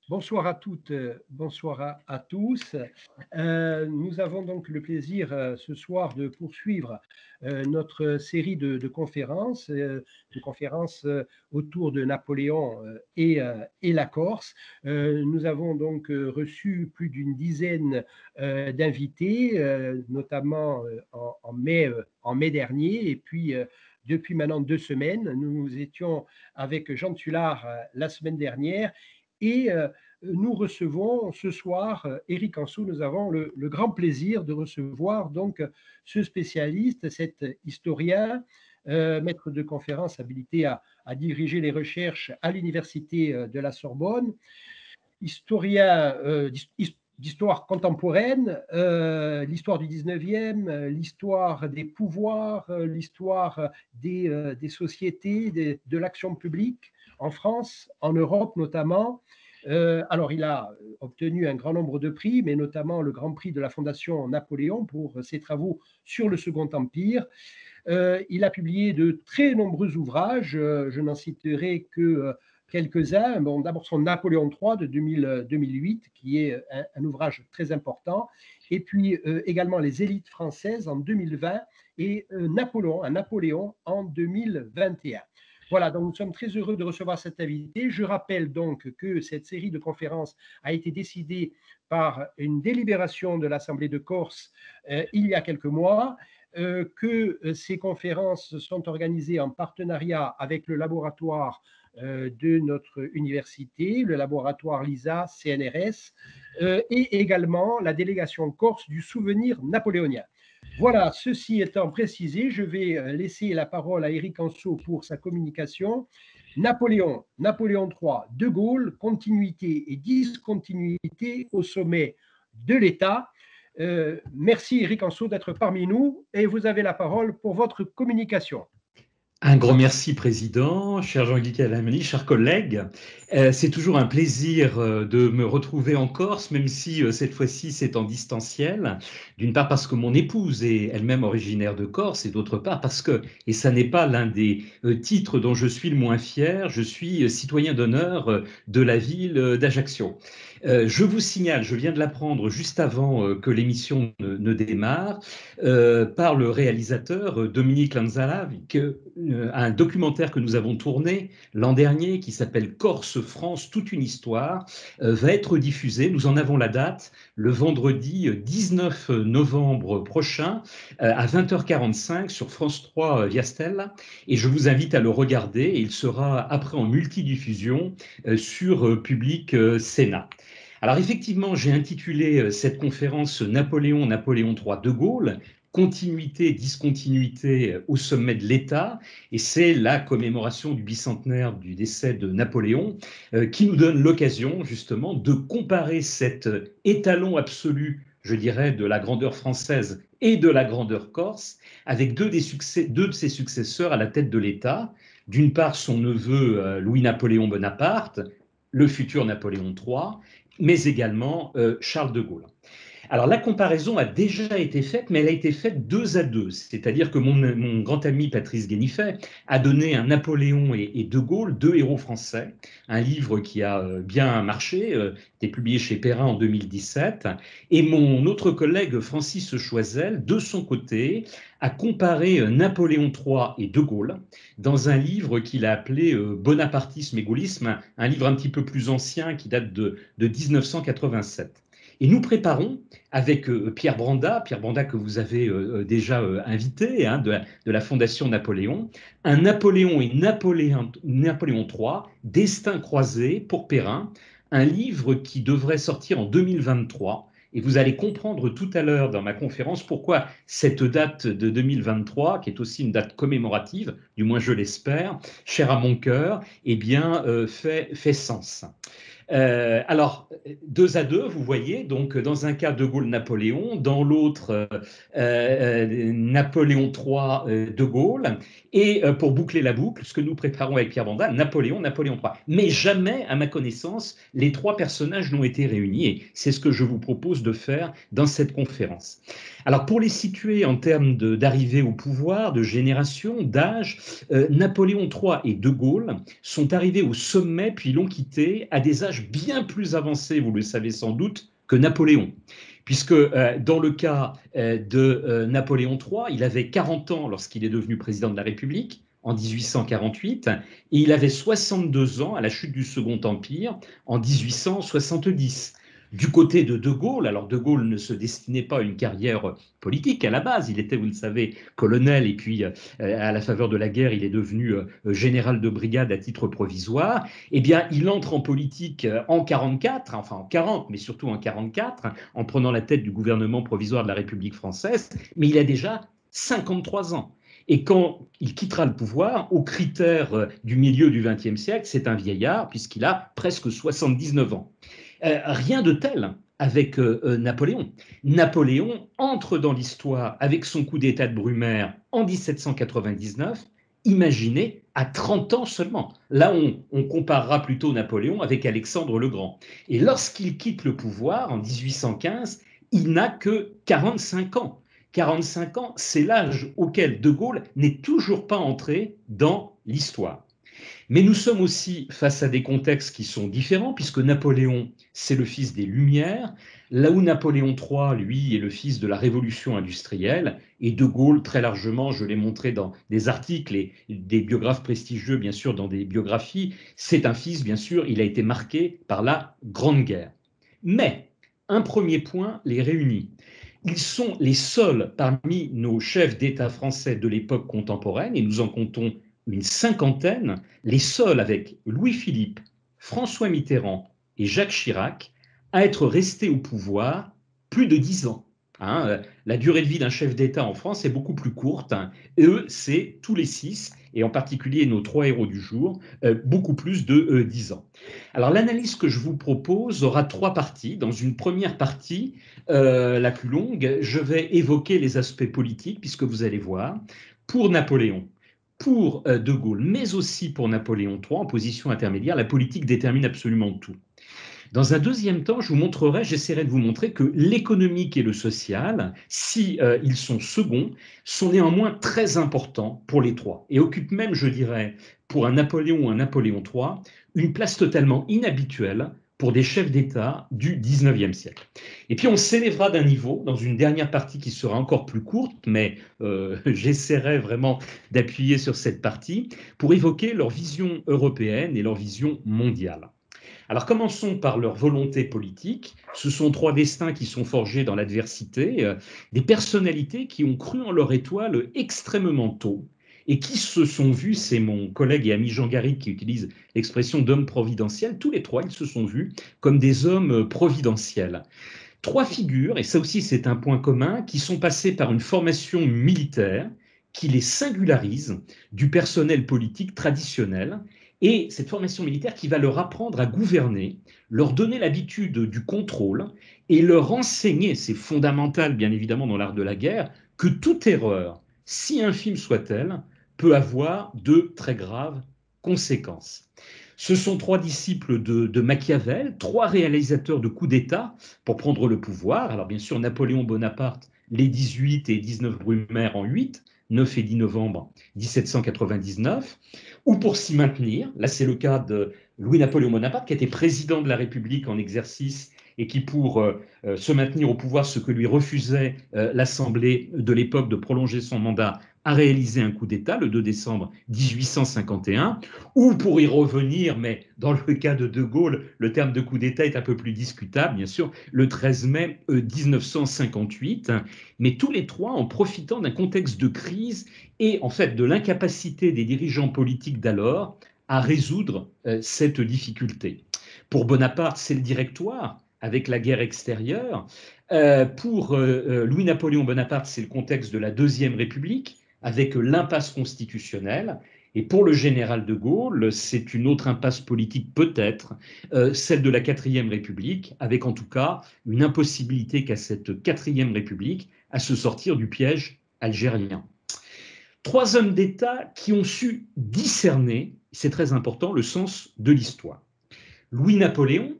Bonsoir à toutes, bonsoir à tous. Nous avons donc le plaisir ce soir de poursuivre notre série de conférences autour de Napoléon et la Corse. Nous avons donc reçu plus d'une dizaine d'invités, notamment en mai dernier, et puis depuis maintenant 2 semaines. Nous étions avec Jean Tullard la semaine dernière. Et nous recevons ce soir Éric Anseau. Nous avons le grand plaisir de recevoir donc ce spécialiste, cet historien, maître de conférence habilité à diriger les recherches à l'université de la Sorbonne, historien d'histoire contemporaine, l'histoire du 19e, l'histoire des pouvoirs, l'histoire des sociétés, de l'action publique en France, en Europe notamment. Alors, il a obtenu un grand nombre de prix, mais notamment le Grand Prix de la Fondation Napoléon pour ses travaux sur le Second Empire. Il a publié de très nombreux ouvrages, je n'en citerai que quelques-uns. Bon, d'abord son Napoléon III de 2008, qui est un ouvrage très important, et puis également Les élites françaises en 2020 et Napoléon en 2021. Voilà, donc nous sommes très heureux de recevoir cet invité. Je rappelle donc que cette série de conférences a été décidée par une délibération de l'Assemblée de Corse il y a quelques mois, que ces conférences sont organisées en partenariat avec le laboratoire de notre université, le laboratoire LISA CNRS, et également la délégation Corse du souvenir napoléonien. Voilà, ceci étant précisé, je vais laisser la parole à Éric Anseau pour sa communication. Napoléon III, De Gaulle, continuité et discontinuité au sommet de l'État. Merci Éric Anseau d'être parmi nous et vous avez la parole pour votre communication. Un grand merci, Président, cher Jean-Guy Calamani, chers collègues. C'est toujours un plaisir de me retrouver en Corse, même si cette fois-ci c'est en distanciel. D'une part parce que mon épouse est elle-même originaire de Corse, et d'autre part parce que, et ça n'est pas l'un des titres dont je suis le moins fier, je suis citoyen d'honneur de la ville d'Ajaccio. Je vous signale, je viens de l'apprendre juste avant que l'émission ne démarre, par le réalisateur Dominique Lanzala, un documentaire que nous avons tourné l'an dernier qui s'appelle Corse-France, toute une histoire, va être diffusé. Nous en avons la date, le vendredi 19 novembre prochain à 20h45 sur France 3 Viastel. Et je vous invite à le regarder. Et il sera après en multidiffusion sur Public Sénat. Alors effectivement, j'ai intitulé cette conférence Napoléon III de Gaulle, continuité, discontinuité au sommet de l'État, et c'est la commémoration du bicentenaire du décès de Napoléon qui nous donne l'occasion justement de comparer cet étalon absolu, je dirais, de la grandeur française et de la grandeur corse avec deux de ses successeurs à la tête de l'État. D'une part, son neveu Louis-Napoléon Bonaparte, le futur Napoléon III, mais également Charles de Gaulle. Alors la comparaison a déjà été faite, mais elle a été faite 2 à 2. C'est-à-dire que mon grand ami Patrice Guénifet a donné un Napoléon et De Gaulle, deux héros français, un livre qui a bien marché, été publié chez Perrin en 2017. Et mon autre collègue Francis Choisel, de son côté, a comparé Napoléon III et De Gaulle dans un livre qu'il a appelé Bonapartisme et gaullisme, un livre un petit peu plus ancien qui date de 1987. Et nous préparons avec Pierre Branda que vous avez déjà invité, hein, de la Fondation Napoléon, un Napoléon et Napoléon III, Destin croisé pour Perrin, un livre qui devrait sortir en 2023. Et vous allez comprendre tout à l'heure dans ma conférence pourquoi cette date de 2023, qui est aussi une date commémorative, du moins je l'espère, chère à mon cœur, eh bien, fait sens. Alors, 2 à 2, vous voyez, donc dans un cas De Gaulle-Napoléon, dans l'autre Napoléon III De Gaulle, et pour boucler la boucle, ce que nous préparons avec Pierre Banda, Napoléon III. Mais jamais, à ma connaissance, les trois personnages n'ont été réunis, et c'est ce que je vous propose de faire dans cette conférence. Alors, pour les situer en termes d'arrivée au pouvoir, de génération, d'âge, Napoléon III et De Gaulle sont arrivés au sommet puis l'ont quitté à des âges âge bien plus avancé, vous le savez sans doute, que Napoléon. Puisque dans le cas de Napoléon III, il avait 40 ans lorsqu'il est devenu président de la République, en 1848, et il avait 62 ans à la chute du Second Empire, en 1870. Du côté de De Gaulle, alors De Gaulle ne se destinait pas à une carrière politique à la base, il était, vous le savez, colonel, et puis à la faveur de la guerre, il est devenu général de brigade à titre provisoire. Eh bien, il entre en politique en 44, enfin en 40, mais surtout en 44, en prenant la tête du gouvernement provisoire de la République française, mais il a déjà 53 ans. Et quand il quittera le pouvoir, aux critères du milieu du XXe siècle, c'est un vieillard, puisqu'il a presque 79 ans. Rien de tel avec Napoléon. Napoléon entre dans l'histoire avec son coup d'État de Brumaire en 1799, imaginez, à 30 ans seulement. Là, on comparera plutôt Napoléon avec Alexandre le Grand. Et lorsqu'il quitte le pouvoir en 1815, il n'a que 45 ans. 45 ans, c'est l'âge auquel De Gaulle n'est toujours pas entré dans l'histoire. Mais nous sommes aussi face à des contextes qui sont différents, puisque Napoléon, c'est le fils des Lumières, là où Napoléon III, lui, est le fils de la Révolution industrielle, et De Gaulle, très largement, je l'ai montré dans des articles et des biographes prestigieux, bien sûr, dans des biographies, c'est un fils, bien sûr, il a été marqué par la Grande Guerre. Mais un premier point les réunit. Ils sont les seuls parmi nos chefs d'État français de l'époque contemporaine, et nous en comptons une cinquantaine, les seuls avec Louis-Philippe, François Mitterrand et Jacques Chirac à être restés au pouvoir plus de 10 ans. Hein, la durée de vie d'un chef d'État en France est beaucoup plus courte. Hein. Eux, c'est tous les 6, et en particulier nos 3 héros du jour, beaucoup plus de 10 ans. Alors l'analyse que je vous propose aura 3 parties. Dans une première partie, la plus longue, je vais évoquer les aspects politiques, puisque vous allez voir, pour Napoléon, pour De Gaulle, mais aussi pour Napoléon III, en position intermédiaire, la politique détermine absolument tout. Dans un deuxième temps, j'essaierai de vous montrer que l'économique et le social, si ils sont seconds, sont néanmoins très importants pour les trois et occupent même, je dirais, pour un Napoléon ou un Napoléon III, une place totalement inhabituelle pour des chefs d'État du XIXe siècle. Et puis on s'élèvera d'un niveau dans une dernière partie qui sera encore plus courte, mais j'essaierai vraiment d'appuyer sur cette partie pour évoquer leur vision européenne et leur vision mondiale. Alors commençons par leur volonté politique. Ce sont 3 destins qui sont forgés dans l'adversité, des personnalités qui ont cru en leur étoile extrêmement tôt et qui se sont vus, c'est mon collègue et ami Jean Garrigue qui utilise l'expression d'homme providentiel, tous les 3, ils se sont vus comme des hommes providentiels. 3 figures, et ça aussi c'est un point commun, qui sont passées par une formation militaire qui les singularise du personnel politique traditionnel, et cette formation militaire qui va leur apprendre à gouverner, leur donner l'habitude du contrôle et leur enseigner, c'est fondamental bien évidemment dans l'art de la guerre, que toute erreur, si infime soit-elle, peut avoir de très graves conséquences. Ce sont 3 disciples de Machiavel, 3 réalisateurs de coups d'État pour prendre le pouvoir. Alors bien sûr, Napoléon Bonaparte, les 18 et 19 Brumaire en 8, 9 et 10 novembre 1799, ou pour s'y maintenir. Là, c'est le cas de Louis-Napoléon Bonaparte, qui était président de la République en exercice et qui, pour se maintenir au pouvoir, ce que lui refusait l'Assemblée de l'époque de prolonger son mandat, a réalisé un coup d'État le 2 décembre 1851, ou pour y revenir, mais dans le cas de De Gaulle, le terme de coup d'État est un peu plus discutable, bien sûr, le 13 mai 1958, mais tous les 3 en profitant d'un contexte de crise et en fait de l'incapacité des dirigeants politiques d'alors à résoudre cette difficulté. Pour Bonaparte, c'est le Directoire avec la guerre extérieure. Pour Louis-Napoléon Bonaparte, c'est le contexte de la Deuxième République avec l'impasse constitutionnelle. Et pour le général de Gaulle, c'est une autre impasse politique peut-être, celle de la Quatrième République, avec en tout cas une impossibilité qu'a cette Quatrième République à se sortir du piège algérien. 3 hommes d'État qui ont su discerner, c'est très important, le sens de l'histoire. Louis-Napoléon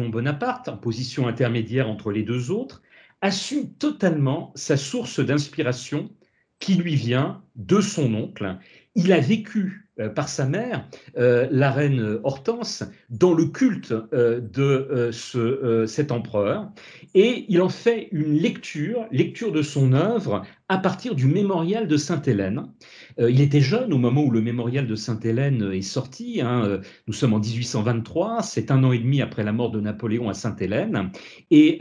Bonaparte, en position intermédiaire entre les 2 autres, assume totalement sa source d'inspiration qui lui vient de son oncle. Il a vécu par sa mère, la reine Hortense, dans le culte cet empereur, et il en fait une lecture de son œuvre à partir du mémorial de Sainte-Hélène. Il était jeune au moment où le mémorial de Sainte-Hélène est sorti, hein. Nous sommes en 1823, c'est 1 an et demi après la mort de Napoléon à Sainte-Hélène, et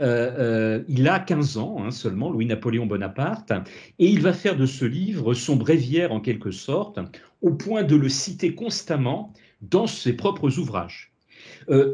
il a 15 ans hein, seulement, Louis-Napoléon Bonaparte, et il va faire de ce livre son bréviaire en quelque sorte, au point de le citer constamment dans ses propres ouvrages.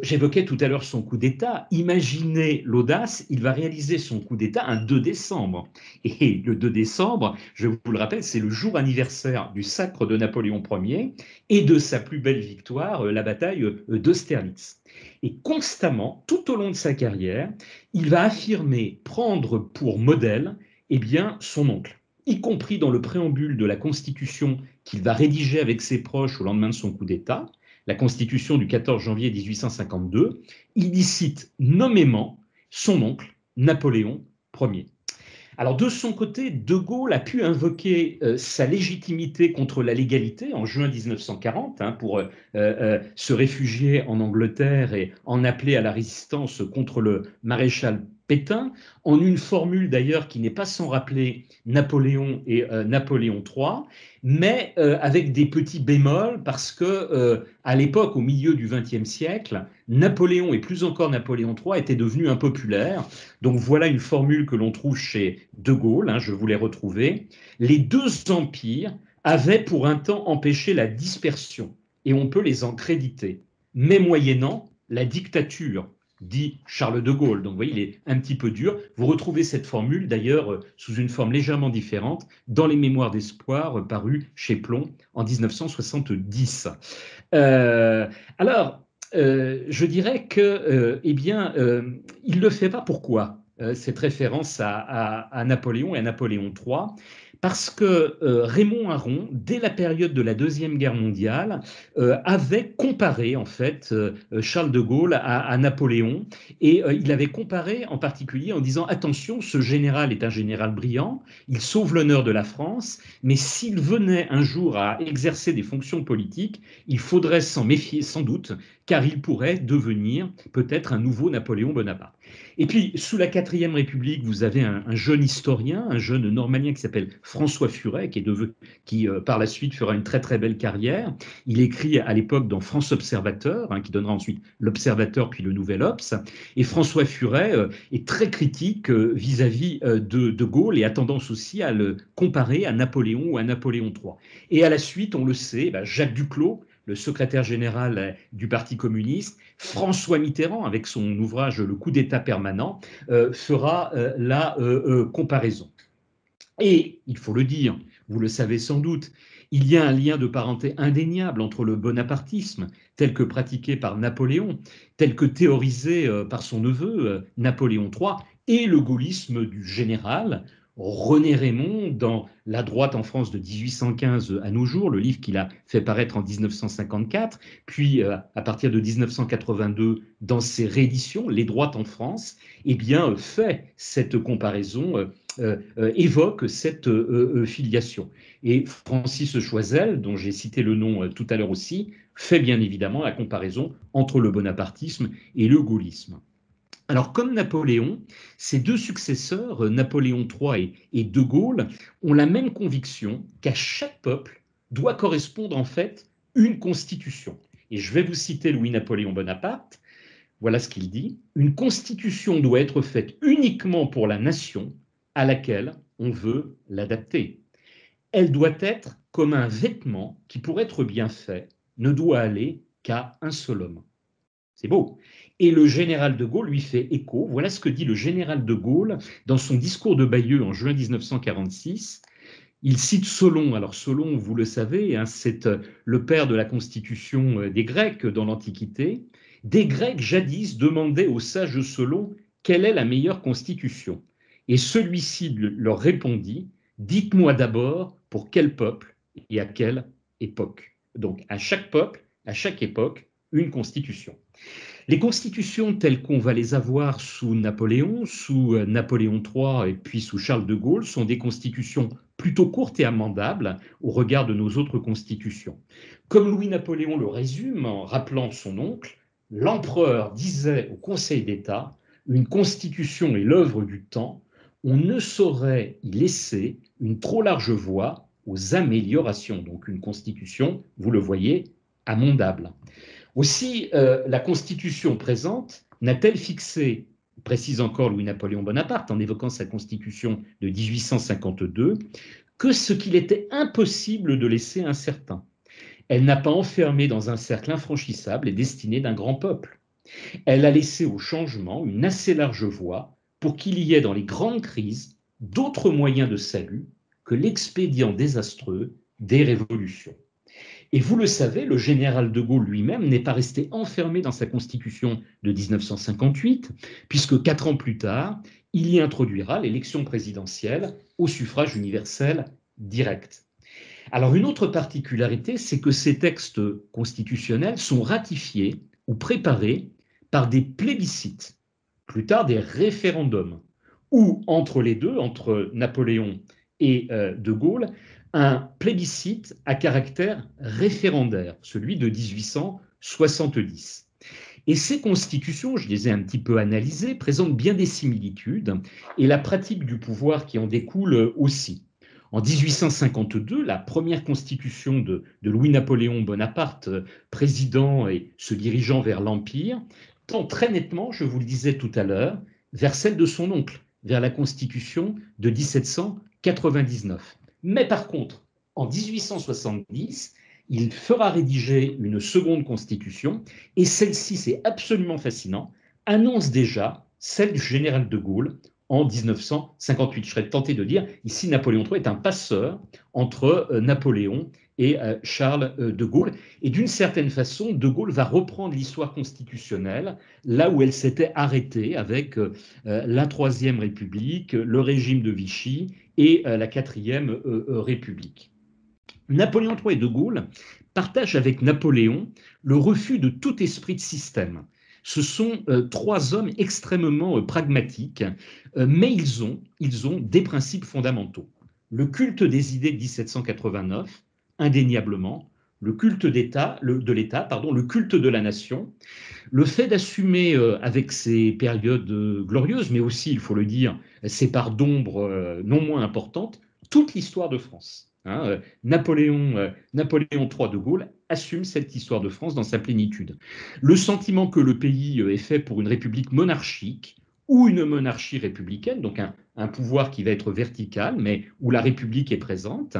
J'évoquais tout à l'heure son coup d'État. Imaginez l'audace, il va réaliser son coup d'État un 2 décembre. Et le 2 décembre, je vous le rappelle, c'est le jour anniversaire du sacre de Napoléon Ier et de sa plus belle victoire, la bataille d'Austerlitz. Et constamment, tout au long de sa carrière, il va affirmer prendre pour modèle eh bien, son oncle, y compris dans le préambule de la Constitution qu'il va rédiger avec ses proches au lendemain de son coup d'État, la Constitution du 14 janvier 1852, il y cite nommément son oncle, Napoléon Ier. Alors de son côté, De Gaulle a pu invoquer sa légitimité contre la légalité en juin 1940 hein, pour se réfugier en Angleterre et en appeler à la résistance contre le maréchal Pétain, en une formule d'ailleurs qui n'est pas sans rappeler Napoléon et Napoléon III, mais avec des petits bémols parce que à l'époque, au milieu du XXe siècle, Napoléon et plus encore Napoléon III étaient devenus impopulaires. Donc voilà une formule que l'on trouve chez De Gaulle, hein, je vous l'ai retrouvée. Les deux empires avaient pour un temps empêché la dispersion, et on peut les en créditer, mais moyennant la dictature, dit Charles de Gaulle. Donc vous voyez, il est un petit peu dur. Vous retrouvez cette formule, d'ailleurs, sous une forme légèrement différente, dans les Mémoires d'espoir, parus chez Plon en 1970. Euh, alors, je dirais que, eh bien, il ne le fait pas. Pourquoi cette référence à Napoléon et à Napoléon III? Parce que Raymond Aron, dès la période de la Deuxième Guerre mondiale, avait comparé en fait Charles de Gaulle à Napoléon, et il avait comparé en particulier en disant attention, ce général est un général brillant, il sauve l'honneur de la France, mais s'il venait un jour à exercer des fonctions politiques, il faudrait s'en méfier sans doute, car il pourrait devenir peut-être un nouveau Napoléon Bonaparte. Et puis, sous la 4e République, vous avez un jeune historien, un jeune normalien qui s'appelle François Furet, qui par la suite fera une très très belle carrière. Il écrit à l'époque dans France Observateur, hein, qui donnera ensuite l'Observateur puis le Nouvel Obs. Et François Furet est très critique vis-à-vis de Gaulle et a tendance aussi à le comparer à Napoléon ou à Napoléon III. Et à la suite, on le sait, Jacques Duclos, le secrétaire général du Parti communiste, François Mitterrand, avec son ouvrage Le coup d'État permanent, fera la comparaison. Et, il faut le dire, vous le savez sans doute, il y a un lien de parenté indéniable entre le bonapartisme, tel que pratiqué par Napoléon, tel que théorisé par son neveu Napoléon III, et le gaullisme du général René Raymond dans La droite en France de 1815 à nos jours, le livre qu'il a fait paraître en 1954, puis à partir de 1982 dans ses rééditions Les droites en France, eh bien fait cette comparaison, évoque cette filiation. Et Francis Choiseul, dont j'ai cité le nom tout à l'heure aussi, fait bien évidemment la comparaison entre le bonapartisme et le gaullisme. Alors, comme Napoléon, ses deux successeurs, Napoléon III et De Gaulle, ont la même conviction qu'à chaque peuple doit correspondre en fait une constitution. Et je vais vous citer Louis-Napoléon Bonaparte. Voilà ce qu'il dit. Une constitution doit être faite uniquement pour la nation à laquelle on veut l'adapter. Elle doit être comme un vêtement qui, pour être bien fait, ne doit aller qu'à un seul homme. C'est beau. Et le général de Gaulle lui fait écho. Voilà ce que dit le général de Gaulle dans son discours de Bayeux en juin 1946. Il cite Solon. Alors Solon, vous le savez, hein, c'est le père de la constitution des Grecs dans l'Antiquité. Des Grecs jadis demandaient au sage Solon quelle est la meilleure constitution. Et celui-ci leur répondit, dites-moi d'abord pour quel peuple et à quelle époque. Donc à chaque peuple, à chaque époque, une constitution. Les constitutions telles qu'on va les avoir sous Napoléon III et puis sous Charles de Gaulle sont des constitutions plutôt courte et amendable au regard de nos autres constitutions. Comme Louis-Napoléon le résume en rappelant son oncle, l'empereur disait au Conseil d'État: une constitution est l'œuvre du temps, on ne saurait y laisser une trop large voie aux améliorations. Donc une constitution, vous le voyez, amendable. Aussi, la constitution présente n'a-t-elle fixé, précise encore Louis-Napoléon Bonaparte en évoquant sa constitution de 1852, que ce qu'il était impossible de laisser incertain. Elle n'a pas enfermé dans un cercle infranchissable les destinées d'un grand peuple. Elle a laissé au changement une assez large voie pour qu'il y ait dans les grandes crises d'autres moyens de salut que l'expédient désastreux des révolutions. Et vous le savez, le général de Gaulle lui-même n'est pas resté enfermé dans sa constitution de 1958, puisque 4 ans plus tard, il y introduira l'élection présidentielle au suffrage universel direct. Alors une autre particularité, c'est que ces textes constitutionnels sont ratifiés ou préparés par des plébiscites, plus tard des référendums, ou entre les deux, entre Napoléon et de Gaulle, un plébiscite à caractère référendaire, celui de 1870. Et ces constitutions, je les ai un petit peu analysées, présentent bien des similitudes, et la pratique du pouvoir qui en découle aussi. En 1852, la première constitution de Louis-Napoléon Bonaparte, président et se dirigeant vers l'Empire, tend très nettement, je vous le disais tout à l'heure, vers celle de son oncle, vers la constitution de 1799. Mais par contre, en 1870, il fera rédiger une seconde constitution, et celle-ci, c'est absolument fascinant, annonce déjà celle du général de Gaulle en 1958. Je serais tenté de dire, ici, Napoléon III est un passeur entre Napoléon et Charles de Gaulle. Et d'une certaine façon, de Gaulle va reprendre l'histoire constitutionnelle là où elle s'était arrêtée avec la Troisième République, le régime de Vichy et la Quatrième République. Napoléon III et de Gaulle partagent avec Napoléon le refus de tout esprit de système. Ce sont 3 hommes extrêmement pragmatiques, mais ils ont des principes fondamentaux. Le culte des idées de 1789, indéniablement, le culte de l'État, le culte de la nation, le fait d'assumer avec ses périodes glorieuses, mais aussi, il faut le dire, ses parts d'ombre non moins importantes, toute l'histoire de France. Napoléon III de Gaulle assume cette histoire de France dans sa plénitude. Le sentiment que le pays est fait pour une république monarchique ou une monarchie républicaine, donc un pouvoir qui va être vertical, mais où la République est présente.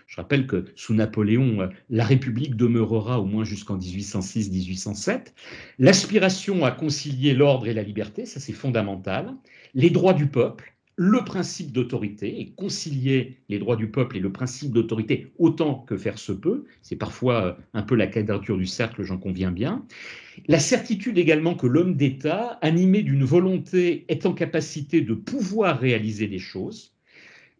Je rappelle que sous Napoléon, la République demeurera au moins jusqu'en 1806-1807. L'aspiration à concilier l'ordre et la liberté, ça c'est fondamental. Les droits du peuple, le principe d'autorité, et concilier les droits du peuple et le principe d'autorité autant que faire se peut, c'est parfois un peu la quadrature du cercle, j'en conviens bien. La certitude également que l'homme d'État, animé d'une volonté, est en capacité de pouvoir réaliser des choses,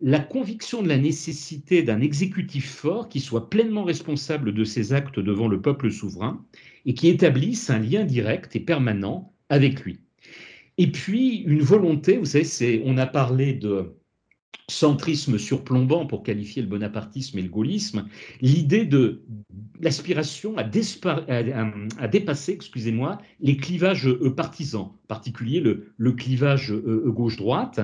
la conviction de la nécessité d'un exécutif fort qui soit pleinement responsable de ses actes devant le peuple souverain et qui établisse un lien direct et permanent avec lui. Et puis, une volonté, vous savez, on a parlé de centrisme surplombant pour qualifier le bonapartisme et le gaullisme, l'idée de l'aspiration à dépasser, les clivages partisans, en particulier le clivage gauche-droite.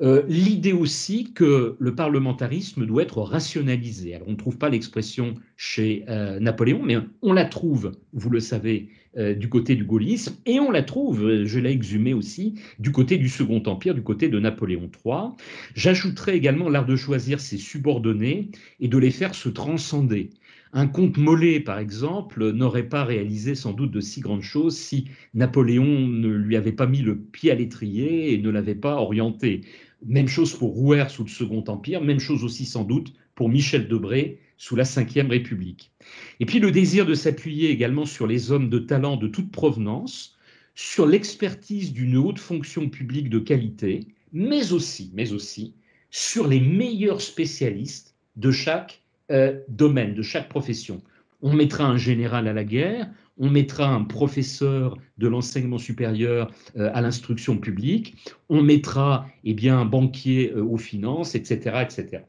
L'idée aussi que le parlementarisme doit être rationalisé. Alors, on ne trouve pas l'expression chez Napoléon, mais on la trouve, vous le savez, du côté du gaullisme, et on la trouve, je l'ai exhumé aussi, du côté du Second Empire, du côté de Napoléon III. J'ajouterai également l'art de choisir ses subordonnés et de les faire se transcender. Un comte Molé, par exemple, n'aurait pas réalisé sans doute de si grandes choses si Napoléon ne lui avait pas mis le pied à l'étrier et ne l'avait pas orienté. Même chose pour Rouher sous le Second Empire, même chose aussi sans doute pour Michel Debré sous la Ve République. Et puis le désir de s'appuyer également sur les hommes de talent de toute provenance, sur l'expertise d'une haute fonction publique de qualité, mais aussi sur les meilleurs spécialistes de chaque domaine, de chaque profession. On mettra un général à la guerre, on mettra un professeur de l'enseignement supérieur à l'instruction publique, on mettra un banquier aux finances, etc., etc.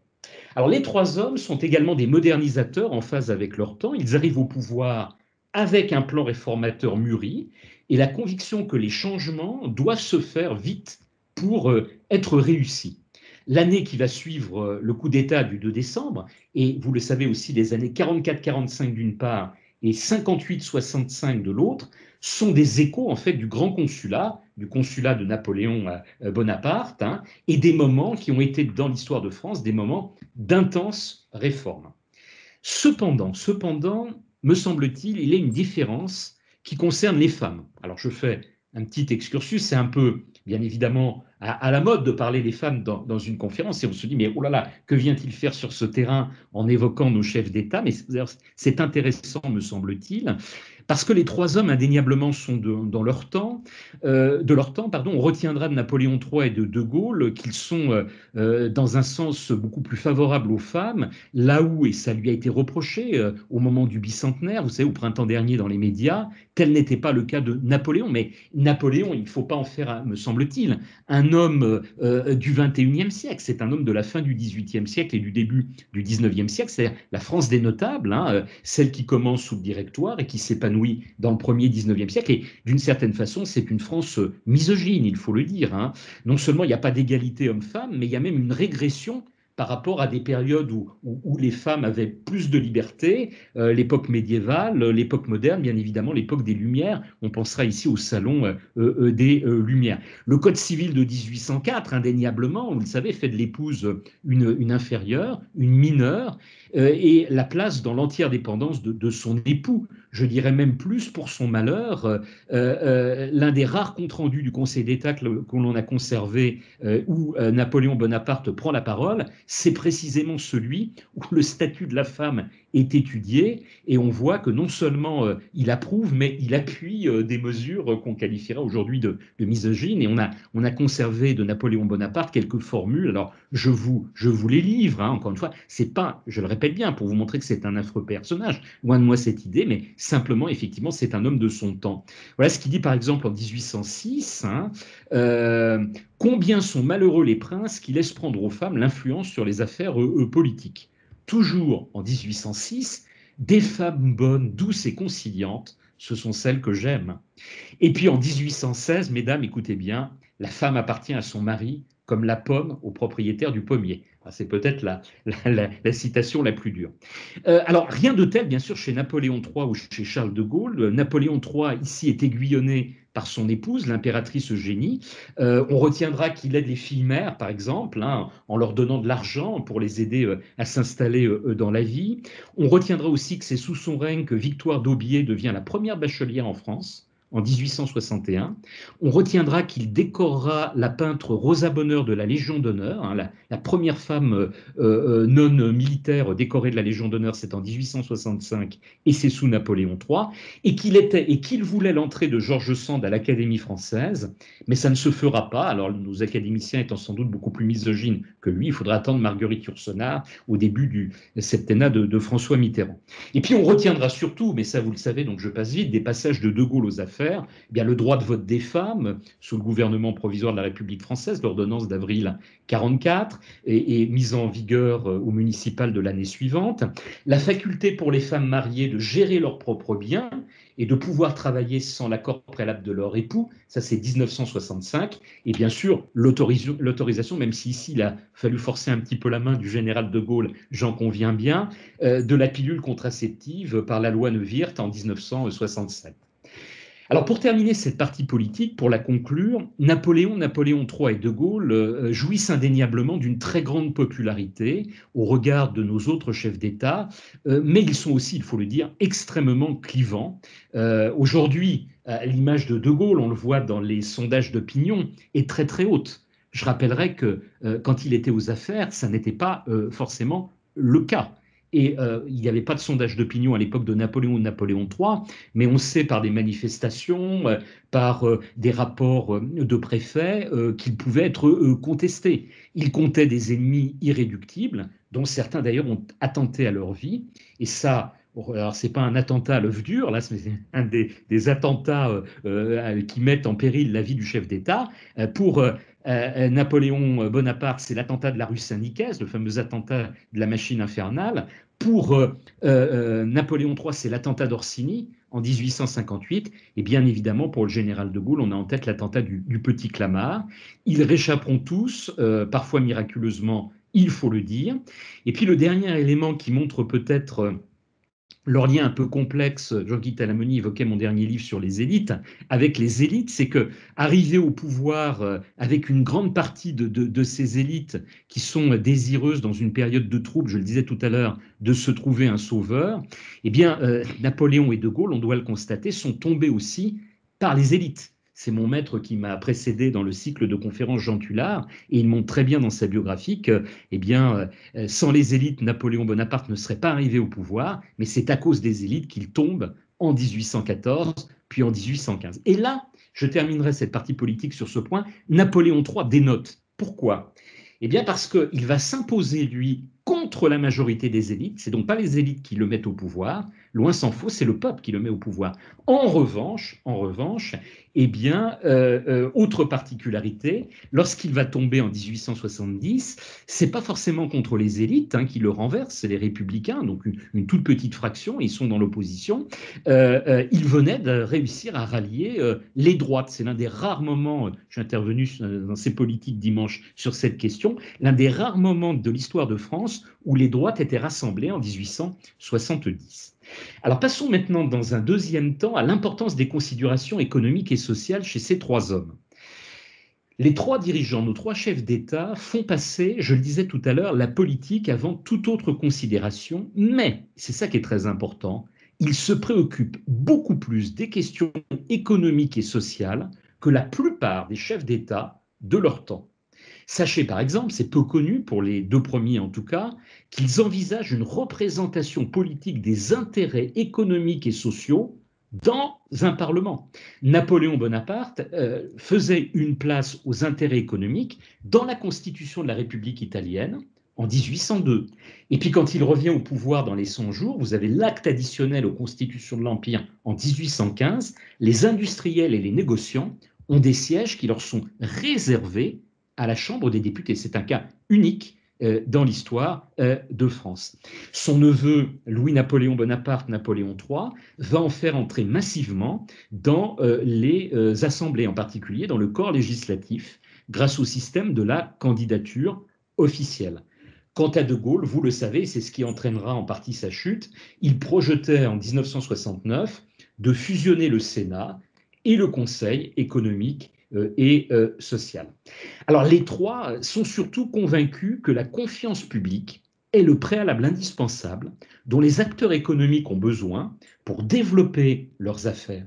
Alors les trois hommes sont également des modernisateurs en phase avec leur temps. Ils arrivent au pouvoir avec un plan réformateur mûri et la conviction que les changements doivent se faire vite pour être réussis. L'année qui va suivre le coup d'État du 2 décembre, et vous le savez aussi, les années 44-45 d'une part et 58-65 de l'autre, sont des échos en fait du consulat de Napoléon Bonaparte, hein, et des moments qui ont été dans l'histoire de France des moments d'intenses réformes. Cependant, me semble-t-il, il y a une différence qui concerne les femmes. Alors je fais un petit excursus, c'est un peu, bien évidemment, à la mode de parler des femmes dans une conférence, et on se dit, mais oh là là, que vient-il faire sur ce terrain en évoquant nos chefs d'État? Mais c'est intéressant, me semble-t-il, parce que les trois hommes, indéniablement, sont dans leur temps, de leur temps. Pardon. On retiendra de Napoléon III et de De Gaulle qu'ils sont, dans un sens beaucoup plus favorable aux femmes, là où, et ça lui a été reproché au moment du bicentenaire, vous savez, au printemps dernier dans les médias, tel n'était pas le cas de Napoléon. Mais Napoléon, il ne faut pas en faire, me semble-t-il, un homme du 21e siècle. C'est un homme de la fin du 18e siècle et du début du 19e siècle. C'est-à-dire la France des notables, hein, celle qui commence sous le Directoire et qui s'épanouit dans le premier 19e siècle. Et d'une certaine façon, c'est une France misogyne, il faut le dire, hein. Non seulement il n'y a pas d'égalité homme-femme, mais il y a même une régression par rapport à des périodes où les femmes avaient plus de liberté, l'époque médiévale, l'époque moderne, bien évidemment, l'époque des Lumières. On pensera ici au salon des Lumières. Le Code civil de 1804, indéniablement, vous le savez, fait de l'épouse une inférieure, une mineure, et la place dans l'entière dépendance de son époux. Je dirais même plus pour son malheur. L'un des rares comptes rendus du Conseil d'État que l'on a conservé, où Napoléon Bonaparte prend la parole, c'est précisément celui où le statut de la femme est étudié, et on voit que non seulement il approuve, mais il appuie des mesures qu'on qualifiera aujourd'hui de misogynes, et on a conservé de Napoléon Bonaparte quelques formules. Alors je vous les livre, hein, encore une fois, c'est pas, je le répète bien, pour vous montrer que c'est un affreux personnage, loin de moi cette idée, mais simplement, effectivement, c'est un homme de son temps. Voilà ce qu'il dit par exemple en 1806, hein, combien sont malheureux les princes qui laissent prendre aux femmes l'influence sur les affaires politiques. Toujours en 1806, des femmes bonnes, douces et conciliantes, ce sont celles que j'aime. Et puis en 1816, mesdames, écoutez bien, la femme appartient à son mari comme la pomme au propriétaire du pommier. C'est peut-être la citation la plus dure. Alors, rien de tel, bien sûr, chez Napoléon III ou chez Charles de Gaulle. Napoléon III, ici, est aiguillonné par son épouse, l'impératrice Eugénie. On retiendra qu'il aide les filles mères, par exemple, hein, en leur donnant de l'argent pour les aider à s'installer dans la vie. On retiendra aussi que c'est sous son règne que Victoire d'Aubier devient la première bachelière en France, en 1861. On retiendra qu'il décorera la peintre Rosa Bonheur de la Légion d'honneur, hein, la première femme non militaire décorée de la Légion d'honneur, c'est en 1865, et c'est sous Napoléon III, et qu'il voulait l'entrée de George Sand à l'Académie française, mais ça ne se fera pas. Alors nos académiciens étant sans doute beaucoup plus misogynes que lui, il faudra attendre Marguerite Yourcenar au début du septennat de François Mitterrand. Et puis on retiendra surtout, mais ça vous le savez, donc je passe vite, des passages de De Gaulle aux affaires, eh bien le droit de vote des femmes sous le gouvernement provisoire de la République française, l'ordonnance d'avril 44, et mise en vigueur au municipal de l'année suivante, la faculté pour les femmes mariées de gérer leurs propres biens et de pouvoir travailler sans l'accord préalable de leur époux, ça c'est 1965, et bien sûr l'autorisation, même si ici il a fallu forcer un petit peu la main du général de Gaulle, j'en conviens bien, de la pilule contraceptive par la loi Neuwirth en 1967. Alors pour terminer cette partie politique, pour la conclure, Napoléon III et De Gaulle jouissent indéniablement d'une très grande popularité au regard de nos autres chefs d'État, mais ils sont aussi, il faut le dire, extrêmement clivants. Aujourd'hui, l'image de Gaulle, on le voit dans les sondages d'opinion, est très très haute. Je rappellerai que quand il était aux affaires, ça n'était pas forcément le cas. Et il n'y avait pas de sondage d'opinion à l'époque de Napoléon ou de Napoléon III, mais on sait par des manifestations, par des rapports de préfets, qu'il pouvait être contesté. Il comptait des ennemis irréductibles, dont certains d'ailleurs ont attenté à leur vie. Et ça, alors c'est pas un attentat à l'œuf dur, là c'est un des attentats qui mettent en péril la vie du chef d'État. Pour Napoléon Bonaparte, c'est l'attentat de la rue Saint-Nicaise, le fameux attentat de la machine infernale. Pour Napoléon III, c'est l'attentat d'Orsini en 1858. Et bien évidemment, pour le général de Gaulle, on a en tête l'attentat du Petit Clamart. Ils réchapperont tous, parfois miraculeusement, il faut le dire. Et puis le dernier élément qui montre peut-être leur lien un peu complexe, Jean-Guy Talamoni évoquait mon dernier livre sur les élites, avec les élites, c'est que arriver au pouvoir avec une grande partie de ces élites qui sont désireuses dans une période de trouble, je le disais tout à l'heure, de se trouver un sauveur, eh bien Napoléon et De Gaulle, on doit le constater, sont tombés aussi par les élites. C'est mon maître qui m'a précédé dans le cycle de conférences Jean Tullard, et il montre très bien dans sa biographie que, eh bien, sans les élites, Napoléon Bonaparte ne serait pas arrivé au pouvoir, mais c'est à cause des élites qu'il tombe en 1814, puis en 1815. Et là, je terminerai cette partie politique sur ce point, Napoléon III dénote. Pourquoi? Eh bien parce qu'il va s'imposer, lui, contre la majorité des élites. C'est donc pas les élites qui le mettent au pouvoir, loin s'en faut, c'est le peuple qui le met au pouvoir. En revanche, eh bien, autre particularité, lorsqu'il va tomber en 1870, c'est pas forcément contre les élites qui le renversent, c'est les républicains, donc une toute petite fraction, ils sont dans l'opposition. Il venait de réussir à rallier les droites. C'est l'un des rares moments, je suis intervenu dans ces politiques dimanche sur cette question, l'un des rares moments de l'histoire de France où les droites étaient rassemblées en 1870. Alors passons maintenant dans un deuxième temps à l'importance des considérations économiques et sociales chez ces trois hommes. Les trois dirigeants, nos trois chefs d'État, font passer, je le disais tout à l'heure, la politique avant toute autre considération, mais, c'est ça qui est très important, ils se préoccupent beaucoup plus des questions économiques et sociales que la plupart des chefs d'État de leur temps. Sachez par exemple, c'est peu connu pour les deux premiers en tout cas, qu'ils envisagent une représentation politique des intérêts économiques et sociaux dans un parlement. Napoléon Bonaparte faisait une place aux intérêts économiques dans la constitution de la République italienne en 1802. Et puis quand il revient au pouvoir dans les 100 jours, vous avez l'acte additionnel aux constitutions de l'Empire en 1815, les industriels et les négociants ont des sièges qui leur sont réservés à la Chambre des députés. C'est un cas unique dans l'histoire de France. Son neveu, Louis-Napoléon Bonaparte, Napoléon III, va en faire entrer massivement dans les assemblées, en particulier dans le corps législatif, grâce au système de la candidature officielle. Quant à De Gaulle, vous le savez, c'est ce qui entraînera en partie sa chute, il projetait en 1969 de fusionner le Sénat et le Conseil économique et social. Alors les trois sont surtout convaincus que la confiance publique est le préalable indispensable dont les acteurs économiques ont besoin pour développer leurs affaires.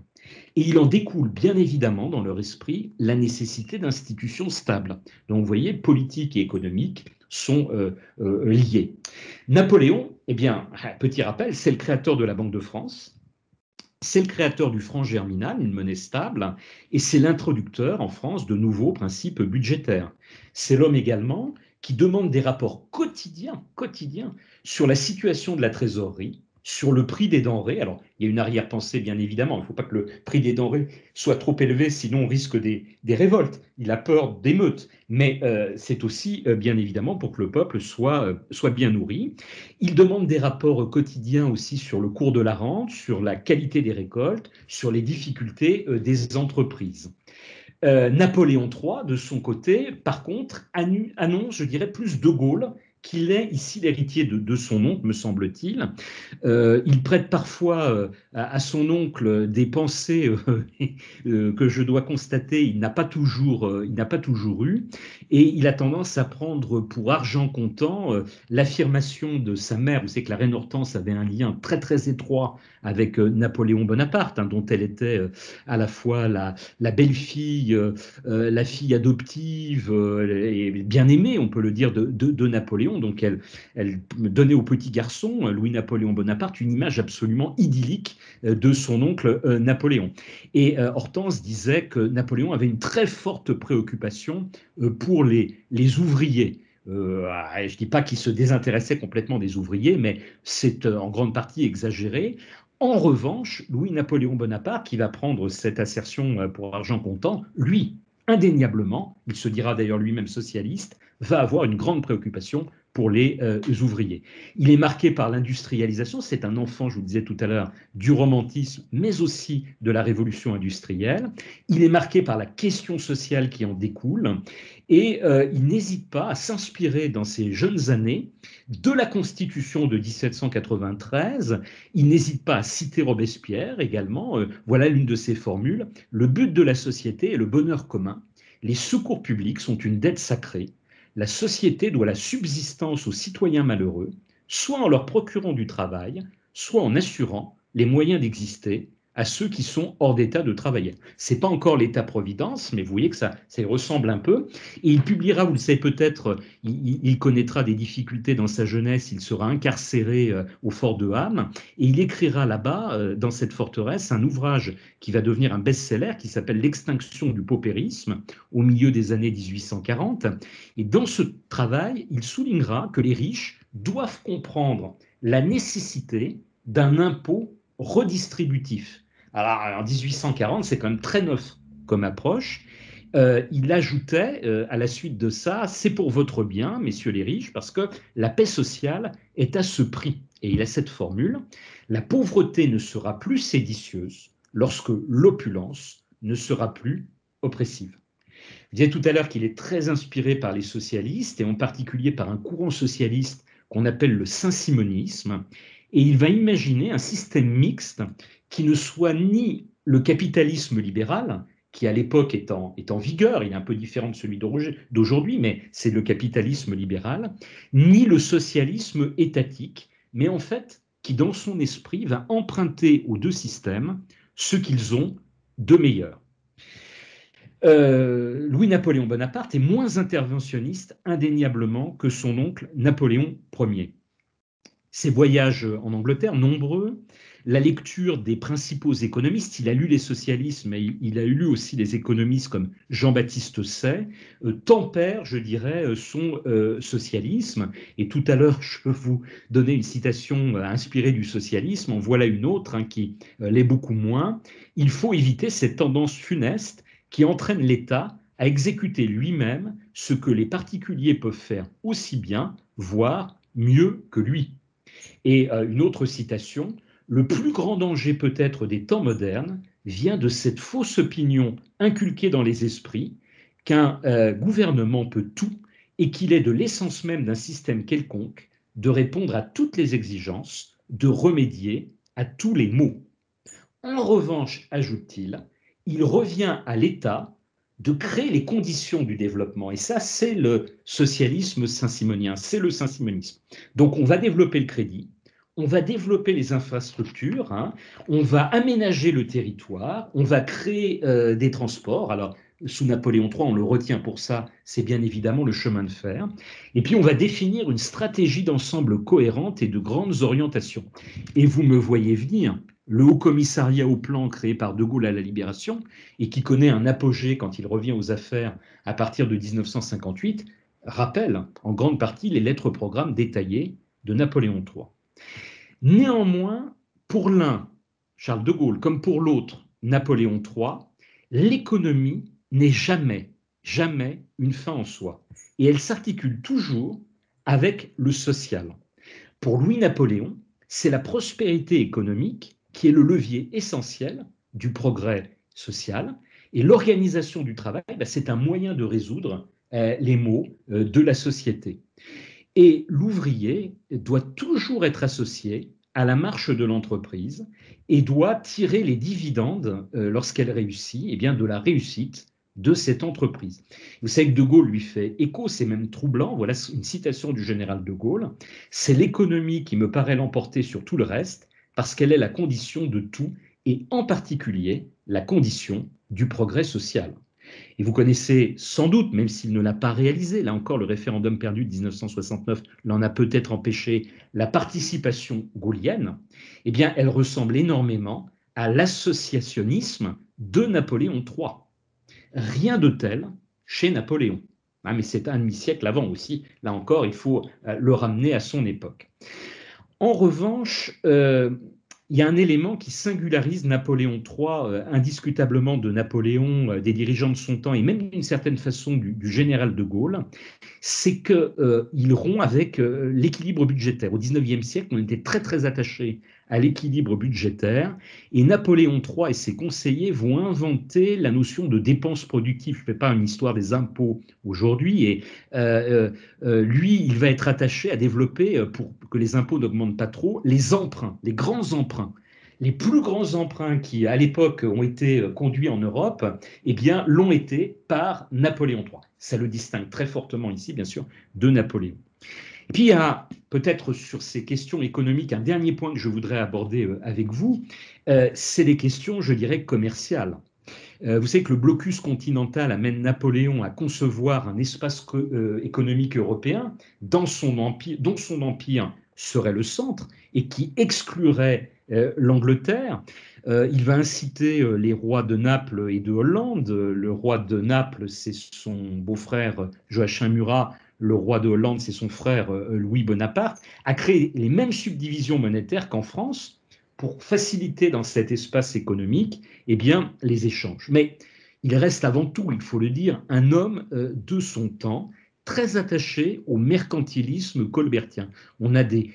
Et il en découle bien évidemment dans leur esprit la nécessité d'institutions stables. Donc vous voyez, politique et économique sont liés. Napoléon, eh bien, petit rappel, c'est le créateur de la Banque de France. C'est le créateur du franc germinal, une monnaie stable, et c'est l'introducteur en France de nouveaux principes budgétaires. C'est l'homme également qui demande des rapports quotidiens sur la situation de la trésorerie, sur le prix des denrées. Alors, il y a une arrière-pensée, bien évidemment. Il ne faut pas que le prix des denrées soit trop élevé, sinon on risque des révoltes. Il a peur d'émeutes. Mais c'est aussi, bien évidemment, pour que le peuple soit bien nourri. Il demande des rapports quotidiens aussi sur le cours de la rente, sur la qualité des récoltes, sur les difficultés des entreprises. Napoléon III, de son côté, par contre, annonce, je dirais, plus De Gaulle qu'il est ici l'héritier de son oncle, me semble-t-il. Il prête parfois à son oncle des pensées que je dois constater, il n'a pas toujours eu, et il a tendance à prendre pour argent comptant l'affirmation de sa mère. Vous savez que la reine Hortense avait un lien très très étroit avec Napoléon Bonaparte, dont elle était à la fois la belle-fille, la fille adoptive et bien aimée, on peut le dire, de Napoléon. Donc elle donnait au petit garçon, Louis-Napoléon Bonaparte, une image absolument idyllique de son oncle Napoléon. Et Hortense disait que Napoléon avait une très forte préoccupation pour les ouvriers. je ne dis pas qu'il se désintéressait complètement des ouvriers, mais c'est en grande partie exagéré. En revanche, Louis-Napoléon Bonaparte, qui va prendre cette assertion pour argent comptant, lui, indéniablement, il se dira d'ailleurs lui-même socialiste, va avoir une grande préoccupation pour les ouvriers. Il est marqué par l'industrialisation, c'est un enfant, je vous disais tout à l'heure, du romantisme, mais aussi de la révolution industrielle. Il est marqué par la question sociale qui en découle, et il n'hésite pas à s'inspirer dans ses jeunes années de la Constitution de 1793. Il n'hésite pas à citer Robespierre également. Voilà l'une de ses formules. Le but de la société est le bonheur commun. Les secours publics sont une dette sacrée. La société doit la subsistance aux citoyens malheureux, soit en leur procurant du travail, soit en assurant les moyens d'exister à ceux qui sont hors d'état de travailler. Ce n'est pas encore l'État-providence, mais vous voyez que ça y ressemble un peu. Et il publiera, vous le savez peut-être, il connaîtra des difficultés dans sa jeunesse, il sera incarcéré au fort de Ham, et il écrira là-bas, dans cette forteresse, un ouvrage qui va devenir un best-seller, qui s'appelle L'extinction du paupérisme, au milieu des années 1840. Et dans ce travail, il soulignera que les riches doivent comprendre la nécessité d'un impôt redistributif. Alors, en 1840, c'est quand même très neuf comme approche. Il ajoutait, à la suite de ça, c'est pour votre bien, messieurs les riches, parce que la paix sociale est à ce prix. Et il a cette formule, la pauvreté ne sera plus séditieuse lorsque l'opulence ne sera plus oppressive. Je disais tout à l'heure qu'il est très inspiré par les socialistes, et en particulier par un courant socialiste qu'on appelle le saint-simonisme, et il va imaginer un système mixte qui ne soit ni le capitalisme libéral, qui à l'époque est en vigueur, il est un peu différent de celui d'aujourd'hui, mais c'est le capitalisme libéral, ni le socialisme étatique, mais en fait qui dans son esprit va emprunter aux deux systèmes ce qu'ils ont de meilleur. Louis-Napoléon Bonaparte est moins interventionniste indéniablement que son oncle Napoléon Ier. Ses voyages en Angleterre, nombreux, la lecture des principaux économistes, il a lu les socialistes, mais il a lu aussi les économistes comme Jean-Baptiste Say, tempère, je dirais, son socialisme. Et tout à l'heure, je peux vous donner une citation inspirée du socialisme, en voilà une autre qui l'est beaucoup moins. Il faut éviter cette tendance funeste qui entraîne l'État à exécuter lui-même ce que les particuliers peuvent faire aussi bien, voire mieux que lui. Et une autre citation, le plus grand danger peut-être des temps modernes vient de cette fausse opinion inculquée dans les esprits qu'un gouvernement peut tout et qu'il est de l'essence même d'un système quelconque de répondre à toutes les exigences, de remédier à tous les maux. En revanche, ajoute-t-il, il revient à l'État de créer les conditions du développement. Et ça, c'est le socialisme saint-simonien, c'est le saint-simonisme. Donc, on va développer le crédit, on va développer les infrastructures, on va aménager le territoire, on va créer des transports. Alors, sous Napoléon III, on le retient pour ça, c'est bien évidemment le chemin de fer. Et puis, on va définir une stratégie d'ensemble cohérente et de grandes orientations. Et vous me voyez venir, le Haut Commissariat au plan créé par De Gaulle à la Libération et qui connaît un apogée quand il revient aux affaires à partir de 1958, rappelle en grande partie les lettres-programmes détaillées de Napoléon III. Néanmoins, pour l'un, Charles de Gaulle, comme pour l'autre, Napoléon III, l'économie n'est jamais, jamais une fin en soi. Et elle s'articule toujours avec le social. Pour Louis-Napoléon, c'est la prospérité économique qui est le levier essentiel du progrès social. Et l'organisation du travail, c'est un moyen de résoudre les maux de la société. Et l'ouvrier doit toujours être associé à la marche de l'entreprise et doit tirer les dividendes lorsqu'elle réussit, et bien de la réussite de cette entreprise. Vous savez que De Gaulle lui fait écho, c'est même troublant, voilà une citation du général De Gaulle, c'est l'économie qui me paraît l'emporter sur tout le reste parce qu'elle est la condition de tout et en particulier la condition du progrès social. Et vous connaissez sans doute, même s'il ne l'a pas réalisé, là encore le référendum perdu de 1969 l'en a peut-être empêché, la participation gaullienne, eh bien elle ressemble énormément à l'associationnisme de Napoléon III. Rien de tel chez Napoléon. hein, mais c'est un demi-siècle avant aussi. Là encore, il faut le ramener à son époque. En revanche, il y a un élément qui singularise Napoléon III, indiscutablement de Napoléon, des dirigeants de son temps, et même d'une certaine façon du général de Gaulle, c'est qu'il rompt avec l'équilibre budgétaire. Au XIXe siècle, on était très très attaché à l'équilibre budgétaire, et Napoléon III et ses conseillers vont inventer la notion de dépenses productives. Je ne fais pas une histoire des impôts aujourd'hui, et lui, il va être attaché à développer, pour que les impôts n'augmentent pas trop, les emprunts, les grands emprunts. Les plus grands emprunts qui, à l'époque, ont été conduits en Europe, eh bien, l'ont été par Napoléon III. Ça le distingue très fortement ici, bien sûr, de Napoléon. Et puis, il y a peut-être sur ces questions économiques un dernier point que je voudrais aborder avec vous, c'est les questions, je dirais, commerciales. Vous savez que le blocus continental amène Napoléon à concevoir un espace économique européen dont son empire serait le centre et qui exclurait l'Angleterre. Il va inciter les rois de Naples et de Hollande. Le roi de Naples, c'est son beau-frère Joachim Murat. Le roi de Hollande, c'est son frère Louis Bonaparte, à créer les mêmes subdivisions monétaires qu'en France pour faciliter dans cet espace économique eh bien, les échanges. Mais il reste avant tout, il faut le dire, un homme de son temps, très attaché au mercantilisme colbertien. On a des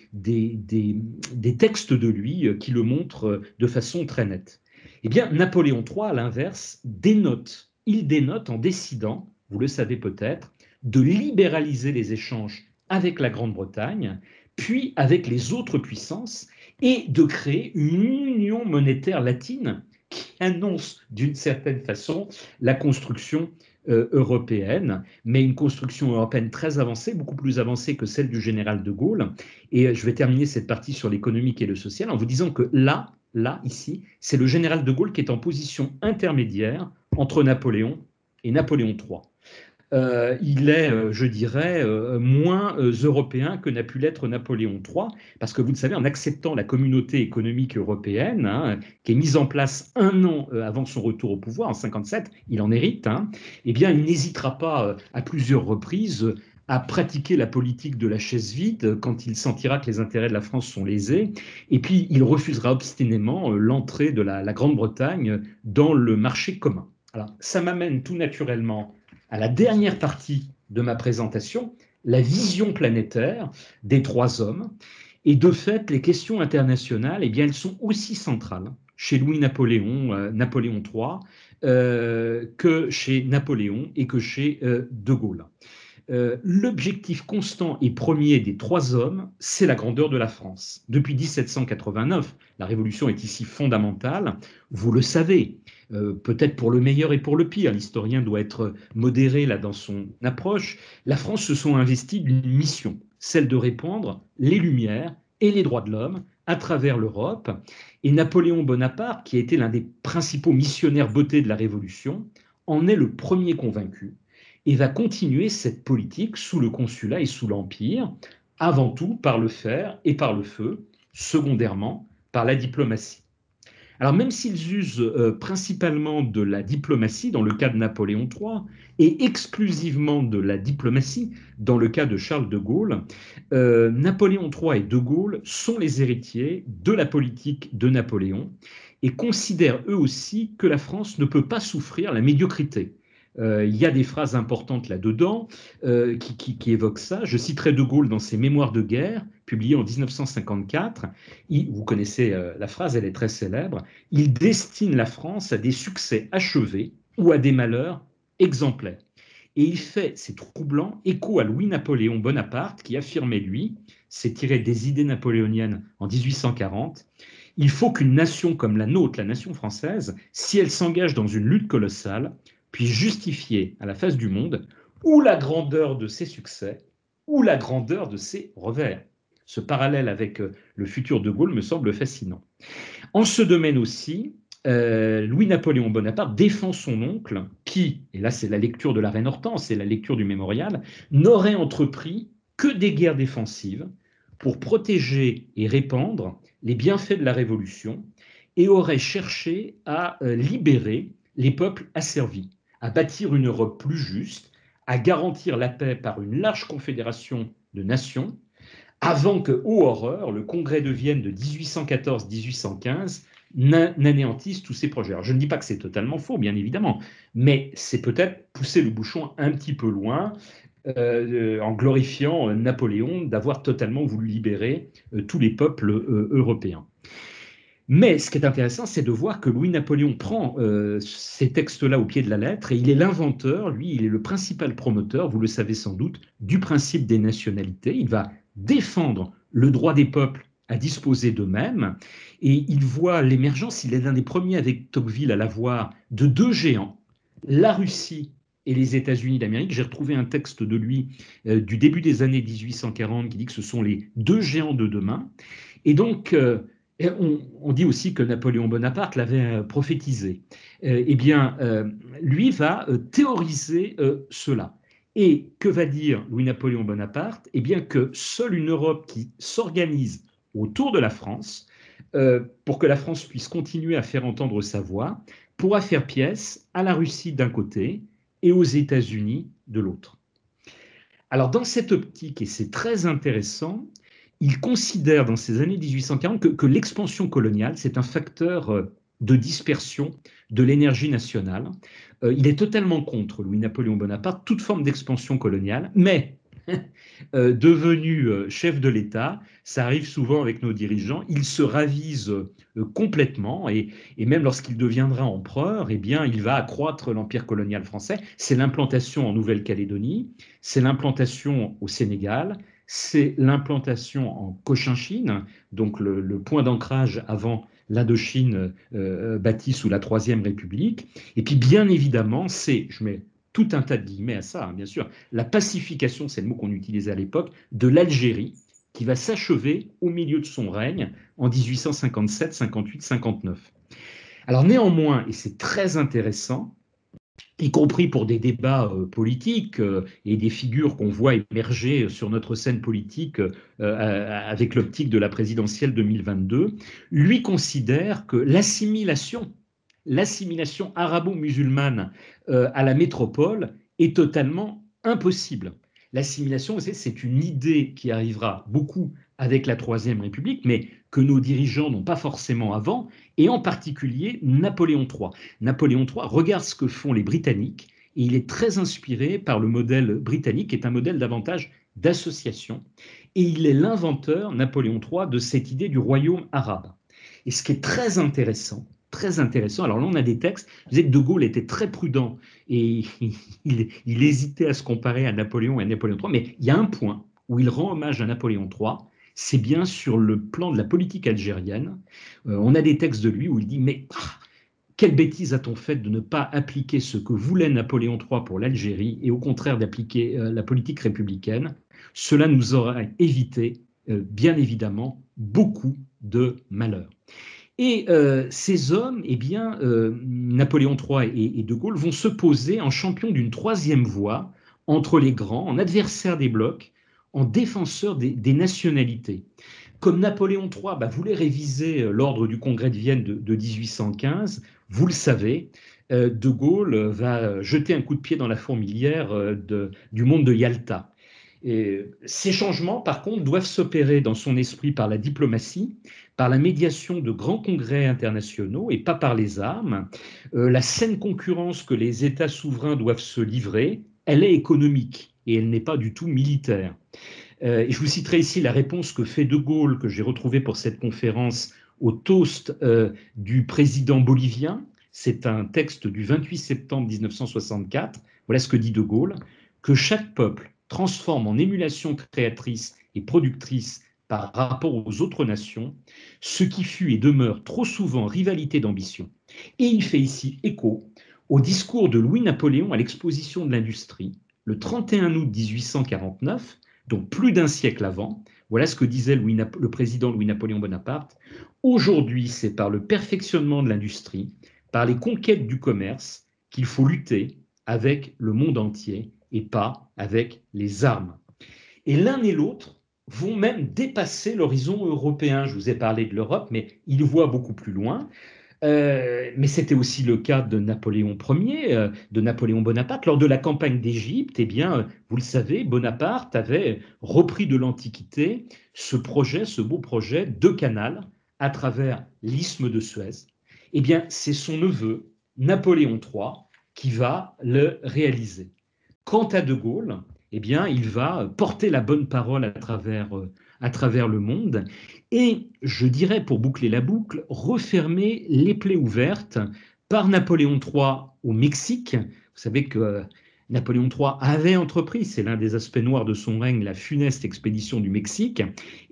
textes de lui qui le montrent de façon très nette. Eh bien, Napoléon III, à l'inverse, dénote. Il dénote en décidant, vous le savez peut-être, de libéraliser les échanges avec la Grande-Bretagne, puis avec les autres puissances, et de créer une union monétaire latine qui annonce d'une certaine façon la construction européenne, mais une construction européenne très avancée, beaucoup plus avancée que celle du général de Gaulle. Et je vais terminer cette partie sur l'économique et le social en vous disant que là, ici, c'est le général de Gaulle qui est en position intermédiaire entre Napoléon et Napoléon III. Il est, je dirais, moins européen que n'a pu l'être Napoléon III, parce que vous le savez, en acceptant la communauté économique européenne, hein, qui est mise en place un an avant son retour au pouvoir, en 57, il en hérite, hein, eh bien, il n'hésitera pas à plusieurs reprises à pratiquer la politique de la chaise vide quand il sentira que les intérêts de la France sont lésés, et puis il refusera obstinément l'entrée de la Grande-Bretagne dans le marché commun. Alors, ça m'amène tout naturellement à la dernière partie de ma présentation, la vision planétaire des trois hommes. Et de fait, les questions internationales, eh bien, elles sont aussi centrales chez Louis-Napoléon, Napoléon III, que chez Napoléon et que chez De Gaulle. L'objectif constant et premier des trois hommes, c'est la grandeur de la France. Depuis 1789, la Révolution est ici fondamentale, vous le savez, peut-être pour le meilleur et pour le pire, l'historien doit être modéré là dans son approche, la France se sont investis d'une mission, celle de répandre les Lumières et les droits de l'homme à travers l'Europe. Et Napoléon Bonaparte, qui a été l'un des principaux missionnaires bottés de la Révolution, en est le premier convaincu et va continuer cette politique sous le consulat et sous l'Empire, avant tout par le fer et par le feu, secondairement par la diplomatie. Alors même s'ils usent principalement de la diplomatie dans le cas de Napoléon III et exclusivement de la diplomatie dans le cas de Charles de Gaulle, Napoléon III et de Gaulle sont les héritiers de la politique de Napoléon et considèrent eux aussi que la France ne peut pas souffrir la médiocrité. Il y a des phrases importantes là-dedans qui évoquent ça. Je citerai De Gaulle dans ses Mémoires de guerre, publiés en 1954. Vous connaissez la phrase, elle est très célèbre. Il destine la France à des succès achevés ou à des malheurs exemplaires. Et il fait, c'est troublant, écho à Louis-Napoléon Bonaparte qui affirmait, lui, c'est tiré des idées napoléoniennes en 1840, il faut qu'une nation comme la nôtre, la nation française, si elle s'engage dans une lutte colossale, puisse justifier à la face du monde ou la grandeur de ses succès ou la grandeur de ses revers. Ce parallèle avec le futur de Gaulle me semble fascinant. En ce domaine aussi, Louis-Napoléon Bonaparte défend son oncle qui, et là c'est la lecture de la reine Hortense, c'est la lecture du mémorial, n'aurait entrepris que des guerres défensives pour protéger et répandre les bienfaits de la Révolution et aurait cherché à libérer les peuples asservis, à bâtir une Europe plus juste, à garantir la paix par une large confédération de nations, avant que, ô horreur, le congrès de Vienne de 1814-1815 n'anéantisse tous ces projets. Alors, je ne dis pas que c'est totalement faux, bien évidemment, mais c'est peut-être pousser le bouchon un petit peu loin en glorifiant Napoléon d'avoir totalement voulu libérer tous les peuples européens. Mais ce qui est intéressant, c'est de voir que Louis-Napoléon prend ces textes-là au pied de la lettre et il est l'inventeur, lui, il est le principal promoteur, vous le savez sans doute, du principe des nationalités. Il va défendre le droit des peuples à disposer d'eux-mêmes et il voit l'émergence, il est l'un des premiers avec Tocqueville à la voir, de deux géants, la Russie et les États-Unis d'Amérique. J'ai retrouvé un texte de lui du début des années 1840 qui dit que ce sont les deux géants de demain. Et donc, et on dit aussi que Napoléon Bonaparte l'avait prophétisé. Eh bien, lui va théoriser cela. Et que va dire Louis-Napoléon Bonaparte? Eh bien, que seule une Europe qui s'organise autour de la France, pour que la France puisse continuer à faire entendre sa voix, pourra faire pièce à la Russie d'un côté et aux États-Unis de l'autre. Alors, dans cette optique, et c'est très intéressant, il considère dans ces années 1840 que l'expansion coloniale, c'est un facteur de dispersion de l'énergie nationale. Il est totalement contre, Louis-Napoléon Bonaparte, toute forme d'expansion coloniale, mais devenu chef de l'État, ça arrive souvent avec nos dirigeants, il se ravise complètement et même lorsqu'il deviendra empereur, eh bien, il va accroître l'empire colonial français. C'est l'implantation en Nouvelle-Calédonie, c'est l'implantation au Sénégal, c'est l'implantation en Cochinchine, donc le point d'ancrage avant l'Indochine bâtie sous la Troisième République. Et puis, bien évidemment, je mets tout un tas de guillemets à ça, hein, bien sûr, la pacification, c'est le mot qu'on utilisait à l'époque, de l'Algérie, qui va s'achever au milieu de son règne en 1857, 58, 59. Alors néanmoins, et c'est très intéressant, y compris pour des débats politiques et des figures qu'on voit émerger sur notre scène politique avec l'optique de la présidentielle 2022, lui considère que l'assimilation arabo-musulmane à la métropole est totalement impossible. L'assimilation, c'est une idée qui arrivera beaucoup avec la Troisième République, mais que nos dirigeants n'ont pas forcément avant, et en particulier Napoléon III. Napoléon III regarde ce que font les Britanniques, et il est très inspiré par le modèle britannique, qui est un modèle davantage d'association, et il est l'inventeur, Napoléon III, de cette idée du royaume arabe. Et ce qui est très intéressant, alors là on a des textes, vous savez que De Gaulle était très prudent, et il hésitait à se comparer à Napoléon et à Napoléon III, mais il y a un point où il rend hommage à Napoléon III, c'est bien sur le plan de la politique algérienne. On a des textes de lui où il dit « Mais quelle bêtise a-t-on fait de ne pas appliquer ce que voulait Napoléon III pour l'Algérie et au contraire d'appliquer la politique républicaine? Cela nous aurait évité, bien évidemment, beaucoup de malheurs. » Et ces hommes, eh bien, Napoléon III et De Gaulle vont se poser en champions d'une troisième voie entre les grands, en adversaires des blocs, en défenseurs des nationalités. Comme Napoléon III voulait réviser l'ordre du Congrès de Vienne de 1815, vous le savez, De Gaulle va jeter un coup de pied dans la fourmilière du monde de Yalta. Et ces changements, par contre, doivent s'opérer dans son esprit par la diplomatie, par la médiation de grands congrès internationaux et pas par les armes. La saine concurrence que les États souverains doivent se livrer, elle est économique et elle n'est pas du tout militaire. Et je vous citerai ici la réponse que fait De Gaulle, que j'ai retrouvée pour cette conférence, au toast du président bolivien. C'est un texte du 28 septembre 1964. Voilà ce que dit De Gaulle, que chaque peuple transforme en émulation créatrice et productrice par rapport aux autres nations ce qui fut et demeure trop souvent rivalité d'ambition. Et il fait ici écho au discours de Louis-Napoléon à l'exposition de l'industrie, le 31 août 1849, donc plus d'un siècle avant. Voilà ce que disait le président Louis-Napoléon Bonaparte. Aujourd'hui, c'est par le perfectionnement de l'industrie, par les conquêtes du commerce, qu'il faut lutter avec le monde entier et pas avec les armes. Et l'un et l'autre vont même dépasser l'horizon européen. Je vous ai parlé de l'Europe, mais ils voient beaucoup plus loin. Mais c'était aussi le cas de Napoléon Ier, de Napoléon Bonaparte. Lors de la campagne d'Égypte, eh bien, vous le savez, Bonaparte avait repris de l'Antiquité ce projet, ce beau projet de canal à travers l'isthme de Suez. Eh bien, c'est son neveu, Napoléon III, qui va le réaliser. Quant à De Gaulle, eh bien, il va porter la bonne parole à travers le monde et, je dirais, pour boucler la boucle, refermer les plaies ouvertes par Napoléon III au Mexique. Vous savez que Napoléon III avait entrepris, c'est l'un des aspects noirs de son règne, la funeste expédition du Mexique,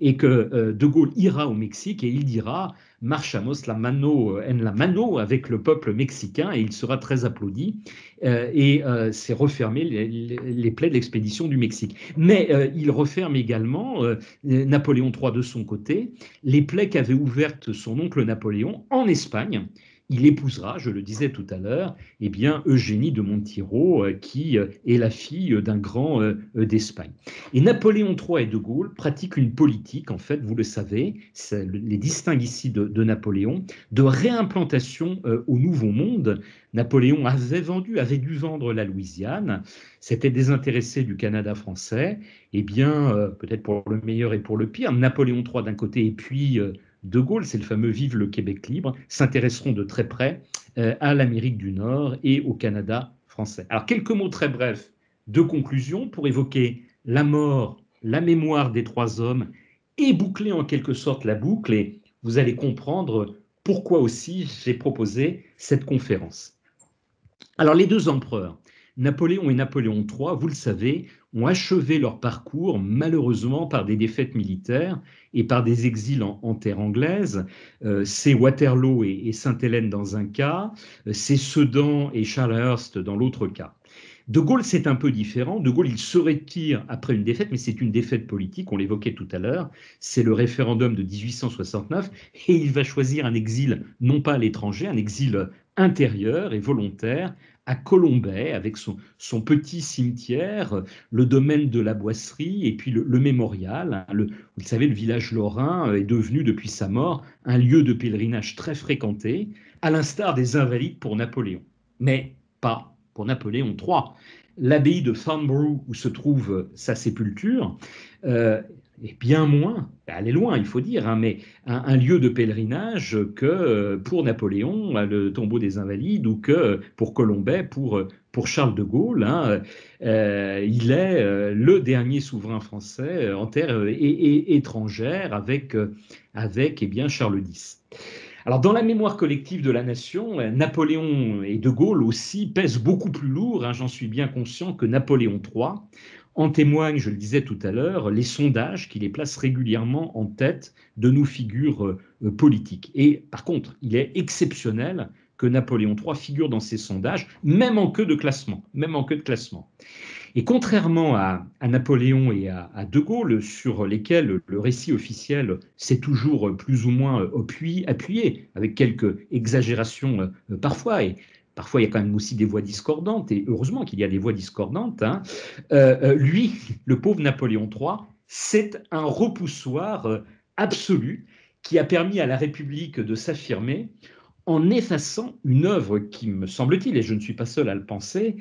et que De Gaulle ira au Mexique et il dira marchamos la mano en la mano avec le peuple mexicain et il sera très applaudi c'est refermer les plaies de l'expédition du Mexique. Mais il referme également, Napoléon III de son côté, les plaies qu'avait ouvertes son oncle Napoléon en Espagne. Il épousera, je le disais tout à l'heure, eh bien, Eugénie de Montijo, qui est la fille d'un grand d'Espagne. Et Napoléon III et De Gaulle pratiquent une politique, en fait, vous le savez, les distingue ici de Napoléon, de réimplantation au Nouveau Monde. Napoléon avait dû vendre la Louisiane, s'était désintéressé du Canada français, eh bien, peut-être pour le meilleur et pour le pire, Napoléon III d'un côté et puis De Gaulle, c'est le fameux Vive le Québec libre, s'intéresseront de très près à l'Amérique du Nord et au Canada français. Alors, quelques mots très brefs de conclusion pour évoquer la mort, la mémoire des trois hommes et boucler en quelque sorte la boucle, et vous allez comprendre pourquoi aussi j'ai proposé cette conférence. Alors, les deux empereurs, Napoléon et Napoléon III, vous le savez, ont achevé leur parcours malheureusement par des défaites militaires et par des exils en terre anglaise. C'est Waterloo et Sainte-Hélène dans un cas, c'est Sedan et Charlehurst dans l'autre cas. De Gaulle, c'est un peu différent. De Gaulle, il se retire après une défaite, mais c'est une défaite politique, on l'évoquait tout à l'heure. C'est le référendum de 1869 et il va choisir un exil, non pas à l'étranger, un exil intérieur et volontaire à Colombey, avec son petit cimetière, le domaine de la Boisserie et puis le mémorial. Vous le savez, le village lorrain est devenu, depuis sa mort, un lieu de pèlerinage très fréquenté, à l'instar des Invalides pour Napoléon. Mais pas pour Napoléon III. L'abbaye de Farnborough, où se trouve sa sépulture, est bien moins, elle est loin, il faut dire, hein, mais un lieu de pèlerinage que pour Napoléon, le tombeau des Invalides, ou que pour Colombey, pour Charles de Gaulle. Hein. Il est le dernier souverain français en terre étrangère avec eh bien, Charles X. Alors, dans la mémoire collective de la nation, Napoléon et De Gaulle aussi pèsent beaucoup plus lourd, hein, j'en suis bien conscient, que Napoléon III. En témoignent, je le disais tout à l'heure, les sondages qui les placent régulièrement en tête de nos figures politiques. Et par contre, il est exceptionnel que Napoléon III figure dans ces sondages, même en queue de classement. Même en queue de classement. Et contrairement à Napoléon et à De Gaulle, sur lesquels le récit officiel s'est toujours plus ou moins appuyé, avec quelques exagérations parfois, et parfois il y a quand même aussi des voix discordantes, et heureusement qu'il y a des voix discordantes, hein, lui, le pauvre Napoléon III, c'est un repoussoir absolu qui a permis à la République de s'affirmer en effaçant une œuvre qui, me semble-t-il, et je ne suis pas seul à le penser,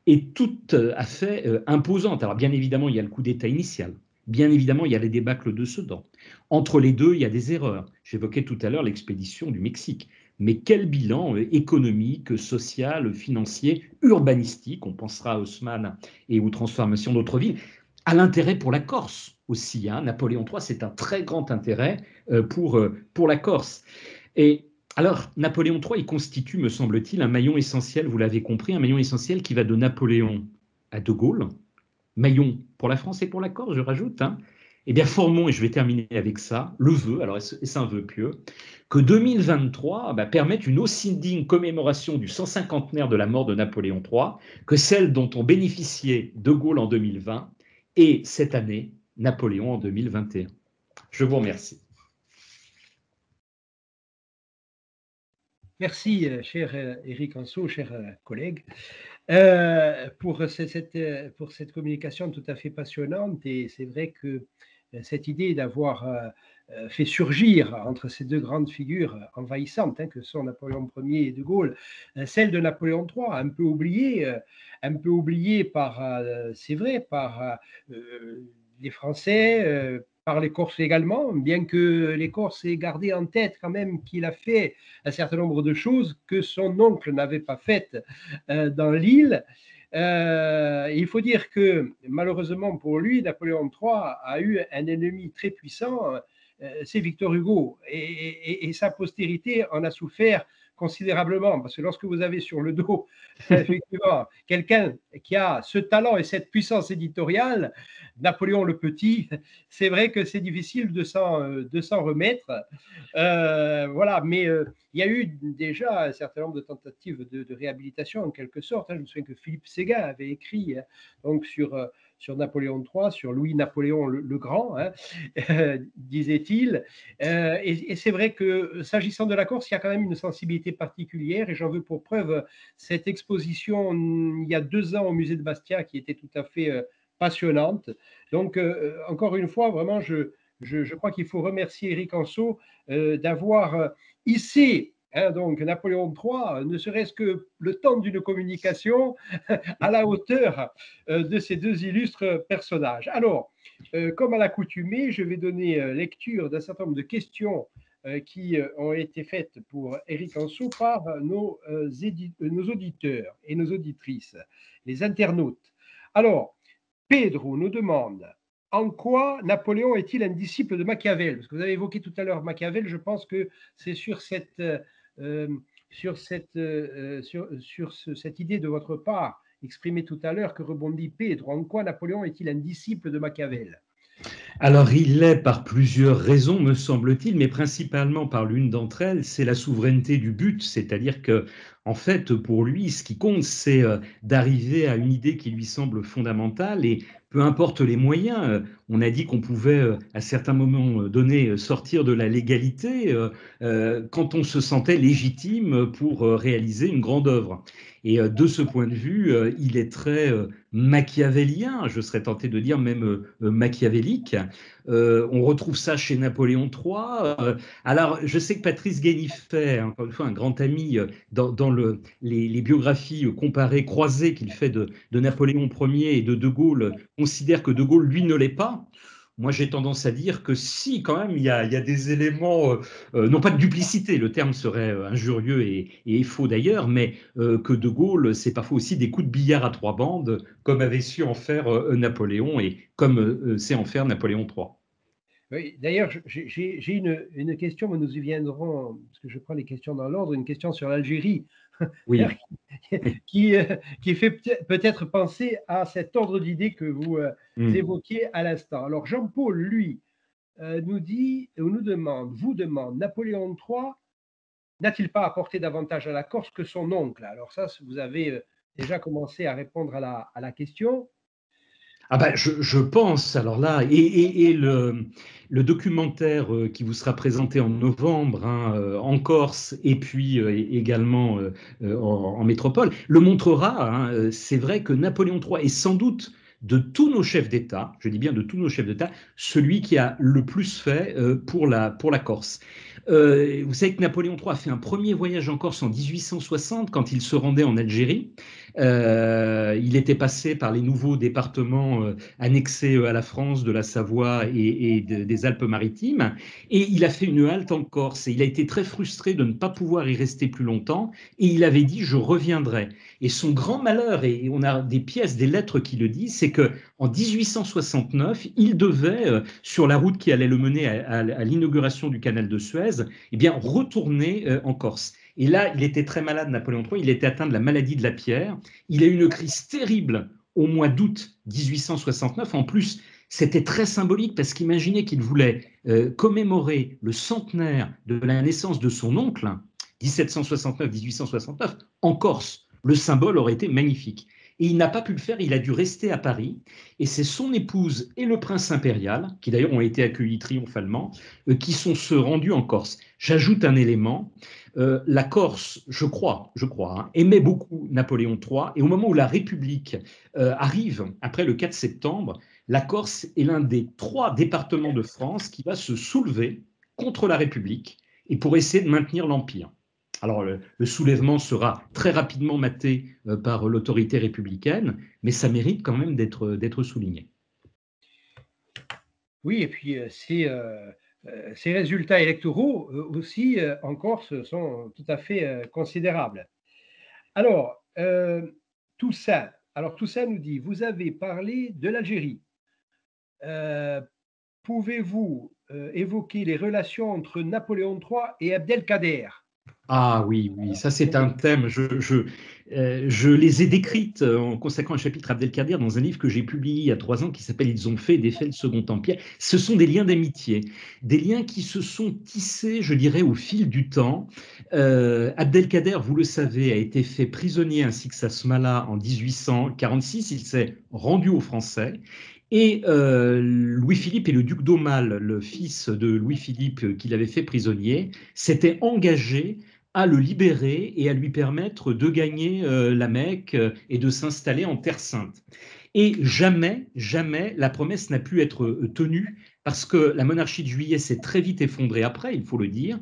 est tout à fait imposante. Alors bien évidemment, il y a le coup d'État initial. Bien évidemment, il y a les débâcles de Sedan. Entre les deux, il y a des erreurs. J'évoquais tout à l'heure l'expédition du Mexique. Mais quel bilan économique, social, financier, urbanistique, on pensera à Haussmann et aux transformations d'autres villes, à l'intérêt pour la Corse aussi. Hein. Napoléon III, c'est un très grand intérêt pour la Corse. Et alors, Napoléon III, il constitue, me semble-t-il, un maillon essentiel, vous l'avez compris, un maillon essentiel qui va de Napoléon à De Gaulle, maillon pour la France et pour la Corse, je rajoute. Hein. Eh bien, formons, et je vais terminer avec ça, le vœu, alors est-ce un vœu pieux, que 2023 permette une aussi digne commémoration du 150aire de la mort de Napoléon III que celle dont ont bénéficié De Gaulle en 2020 et cette année, Napoléon en 2021. Je vous remercie. Merci, cher Éric Anceau, cher collègue, pour cette communication tout à fait passionnante. Et c'est vrai que cette idée d'avoir fait surgir entre ces deux grandes figures envahissantes que sont Napoléon Ier et De Gaulle, celle de Napoléon III, un peu oubliée par, c'est vrai, par les Français, par les Corses également, bien que les Corses aient gardé en tête quand même qu'il a fait un certain nombre de choses que son oncle n'avait pas faites dans l'île. Il faut dire que malheureusement pour lui, Napoléon III a eu un ennemi très puissant, c'est Victor Hugo. Et sa postérité en a souffert considérablement, parce que lorsque vous avez sur le dos, effectivement, quelqu'un qui a ce talent et cette puissance éditoriale, Napoléon le Petit, c'est vrai que c'est difficile de s'en remettre. Voilà, mais il y a eu déjà un certain nombre de tentatives de réhabilitation en quelque sorte. Je me souviens que Philippe Séguin avait écrit donc sur Napoléon III, sur Louis-Napoléon le Grand, disait-il. Et c'est vrai que s'agissant de la Corse, il y a quand même une sensibilité particulière, et j'en veux pour preuve cette exposition il y a 2 ans au musée de Bastia qui était tout à fait passionnante. Donc, encore une fois, vraiment, je crois qu'il faut remercier Éric Anseau d'avoir hissé donc Napoléon III, ne serait-ce que le temps d'une communication à la hauteur de ces 2 illustres personnages. Alors, comme à l'accoutumée, je vais donner lecture d'un certain nombre de questions qui ont été faites pour Éric Anseau par nos auditeurs et nos auditrices, les internautes. Alors, Pedro nous demande en quoi Napoléon est-il un disciple de Machiavel? Parce que vous avez évoqué tout à l'heure Machiavel, je pense que c'est sur cette idée de votre part exprimée tout à l'heure que rebondit Pedro. En quoi Napoléon est-il un disciple de Machiavel? Alors, il l'est par plusieurs raisons, me semble-t-il, mais principalement par l'une d'entre elles, c'est la souveraineté du but. C'est-à-dire que, en fait, pour lui, ce qui compte, c'est d'arriver à une idée qui lui semble fondamentale, et peu importe les moyens. On a dit qu'on pouvait, à certains moments donnés, sortir de la légalité quand on se sentait légitime pour réaliser une grande œuvre. Et de ce point de vue, il est très machiavélien, je serais tenté de dire même machiavélique. On retrouve ça chez Napoléon III. Alors, je sais que Patrice Guénifet, encore une fois un grand ami, dans les biographies comparées, croisées qu'il fait de Napoléon Ier et de Gaulle, considère que De Gaulle, lui, ne l'est pas. Moi, j'ai tendance à dire que si, quand même, il y a des éléments, non pas de duplicité, le terme serait injurieux et faux d'ailleurs, mais que De Gaulle, c'est parfois aussi des coups de billard à 3 bandes, comme avait su en faire Napoléon et comme sait en faire Napoléon III. Oui, d'ailleurs, j'ai une question, mais nous y viendrons, parce que je prends les questions dans l'ordre, une question sur l'Algérie, Oui. qui, qui fait peut-être penser à cet ordre d'idées que vous évoquiez à l'instant. Alors, Jean-Paul, lui, nous demande, vous demande, Napoléon III n'a-t-il pas apporté davantage à la Corse que son oncle? Alors ça, vous avez déjà commencé à répondre à la question. Ah bah, je pense, alors là, et le documentaire qui vous sera présenté en novembre en Corse et puis également en métropole le montrera. C'est vrai que Napoléon III est sans doute de tous nos chefs d'État, je dis bien de tous nos chefs d'État, celui qui a le plus fait pour la Corse. Vous savez que Napoléon III a fait un premier voyage en Corse en 1860 quand il se rendait en Algérie. Il était passé par les nouveaux départements annexés à la France de la Savoie et des Alpes-Maritimes, et il a fait une halte en Corse. Et il a été très frustré de ne pas pouvoir y rester plus longtemps, et il avait dit je reviendrai. Et son grand malheur, et on a des pièces, des lettres qui le disent, c'est que en 1869, il devait, sur la route qui allait le mener à l'inauguration du canal de Suez, eh bien, retourner en Corse. Et là, il était très malade, Napoléon III, il était atteint de la maladie de la pierre. Il a eu une crise terrible au mois d'août 1869. En plus, c'était très symbolique parce qu'imaginez qu'il voulait commémorer le centenaire de la naissance de son oncle, 1769-1869, en Corse. Le symbole aurait été magnifique. Et il n'a pas pu le faire, il a dû rester à Paris. Et c'est son épouse et le prince impérial, qui d'ailleurs ont été accueillis triomphalement, qui sont se rendus en Corse. J'ajoute un élément, la Corse, je crois, aimait beaucoup Napoléon III, et au moment où la République arrive, après le 4 septembre, la Corse est l'un des 3 départements de France qui va se soulever contre la République et pour essayer de maintenir l'Empire. Alors, le soulèvement sera très rapidement maté par l'autorité républicaine, mais ça mérite quand même d'être souligné. Oui, et puis ces résultats électoraux aussi en Corse sont tout à fait considérables. Alors, Toussaint nous dit, vous avez parlé de l'Algérie. Pouvez-vous évoquer les relations entre Napoléon III et Abdelkader? Ah oui, oui, ça c'est un thème. Je les ai décrites en consacrant un chapitre à Abdelkader dans un livre que j'ai publié il y a 3 ans qui s'appelle Ils ont fait et défait le Second Empire. Ce sont des liens d'amitié, des liens qui se sont tissés, je dirais, au fil du temps. Abdelkader, vous le savez, a été fait prisonnier ainsi que sa Smala en 1846. Il s'est rendu aux Français. Et Louis-Philippe et le duc d'Aumale, le fils de Louis-Philippe qu'il avait fait prisonnier, s'étaient engagés à le libérer et à lui permettre de gagner la Mecque et de s'installer en Terre Sainte. Et jamais, jamais la promesse n'a pu être tenue parce que la monarchie de Juillet s'est très vite effondrée après, il faut le dire,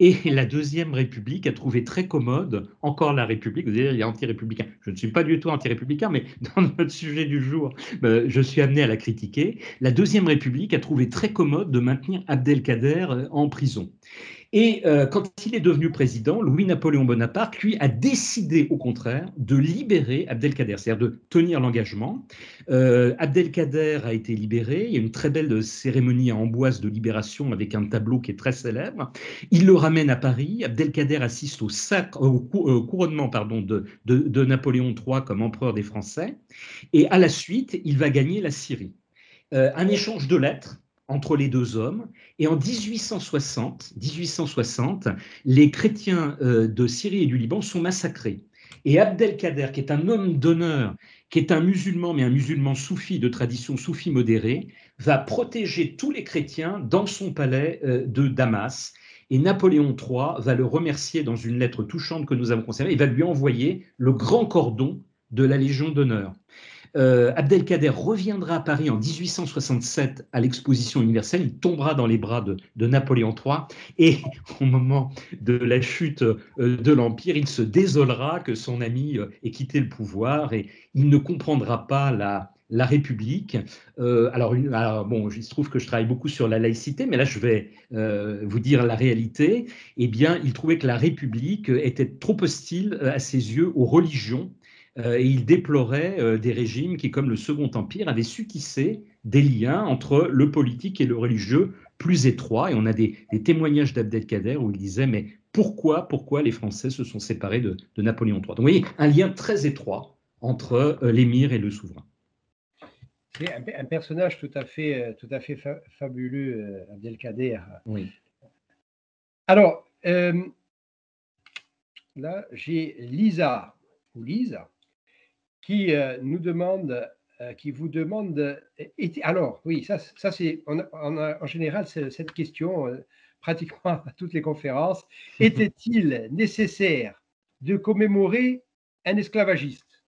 et la Deuxième République a trouvé très commode, encore la République, vous allez dire, il est anti-républicain. Je ne suis pas du tout anti-républicain, mais dans notre sujet du jour, je suis amené à la critiquer. La Deuxième République a trouvé très commode de maintenir Abdelkader en prison. Et quand il est devenu président, Louis-Napoléon Bonaparte, lui, a décidé au contraire de libérer Abdelkader, c'est-à-dire de tenir l'engagement. Abdelkader a été libéré, il y a une très belle cérémonie à Amboise de libération avec un tableau qui est très célèbre. Il le ramène à Paris, Abdelkader assiste au couronnement de Napoléon III comme empereur des Français, et à la suite, il va gagner la Syrie. Un échange de lettres entre les 2 hommes. Et en 1860, les chrétiens de Syrie et du Liban sont massacrés. Et Abdelkader, qui est un homme d'honneur, qui est un musulman, mais un musulman soufi de tradition soufi modérée, va protéger tous les chrétiens dans son palais de Damas. Et Napoléon III va le remercier dans une lettre touchante que nous avons conservée. Il va lui envoyer le grand cordon de la Légion d'honneur. Abdelkader reviendra à Paris en 1867 à l'exposition universelle, il tombera dans les bras de Napoléon III et au moment de la chute de l'Empire, il se désolera que son ami ait quitté le pouvoir et il ne comprendra pas la République. Alors, bon, il se trouve que je travaille beaucoup sur la laïcité, mais là, je vais vous dire la réalité. Eh bien, il trouvait que la République était trop hostile à ses yeux aux religions et il déplorait des régimes qui, comme le Second Empire, avaient su tisser des liens entre le politique et le religieux plus étroits. Et on a des témoignages d'Abdelkader où il disait, mais pourquoi les Français se sont séparés de Napoléon III? Donc vous voyez, un lien très étroit entre l'émir et le souverain. C'est un personnage tout à fait fabuleux, Abdelkader. Oui. Alors, là, j'ai Lisa, ou Lisa, qui nous demande, qui vous demande. Alors, oui, ça c'est, on a en général cette question pratiquement à toutes les conférences. Était-il nécessaire de commémorer un esclavagiste?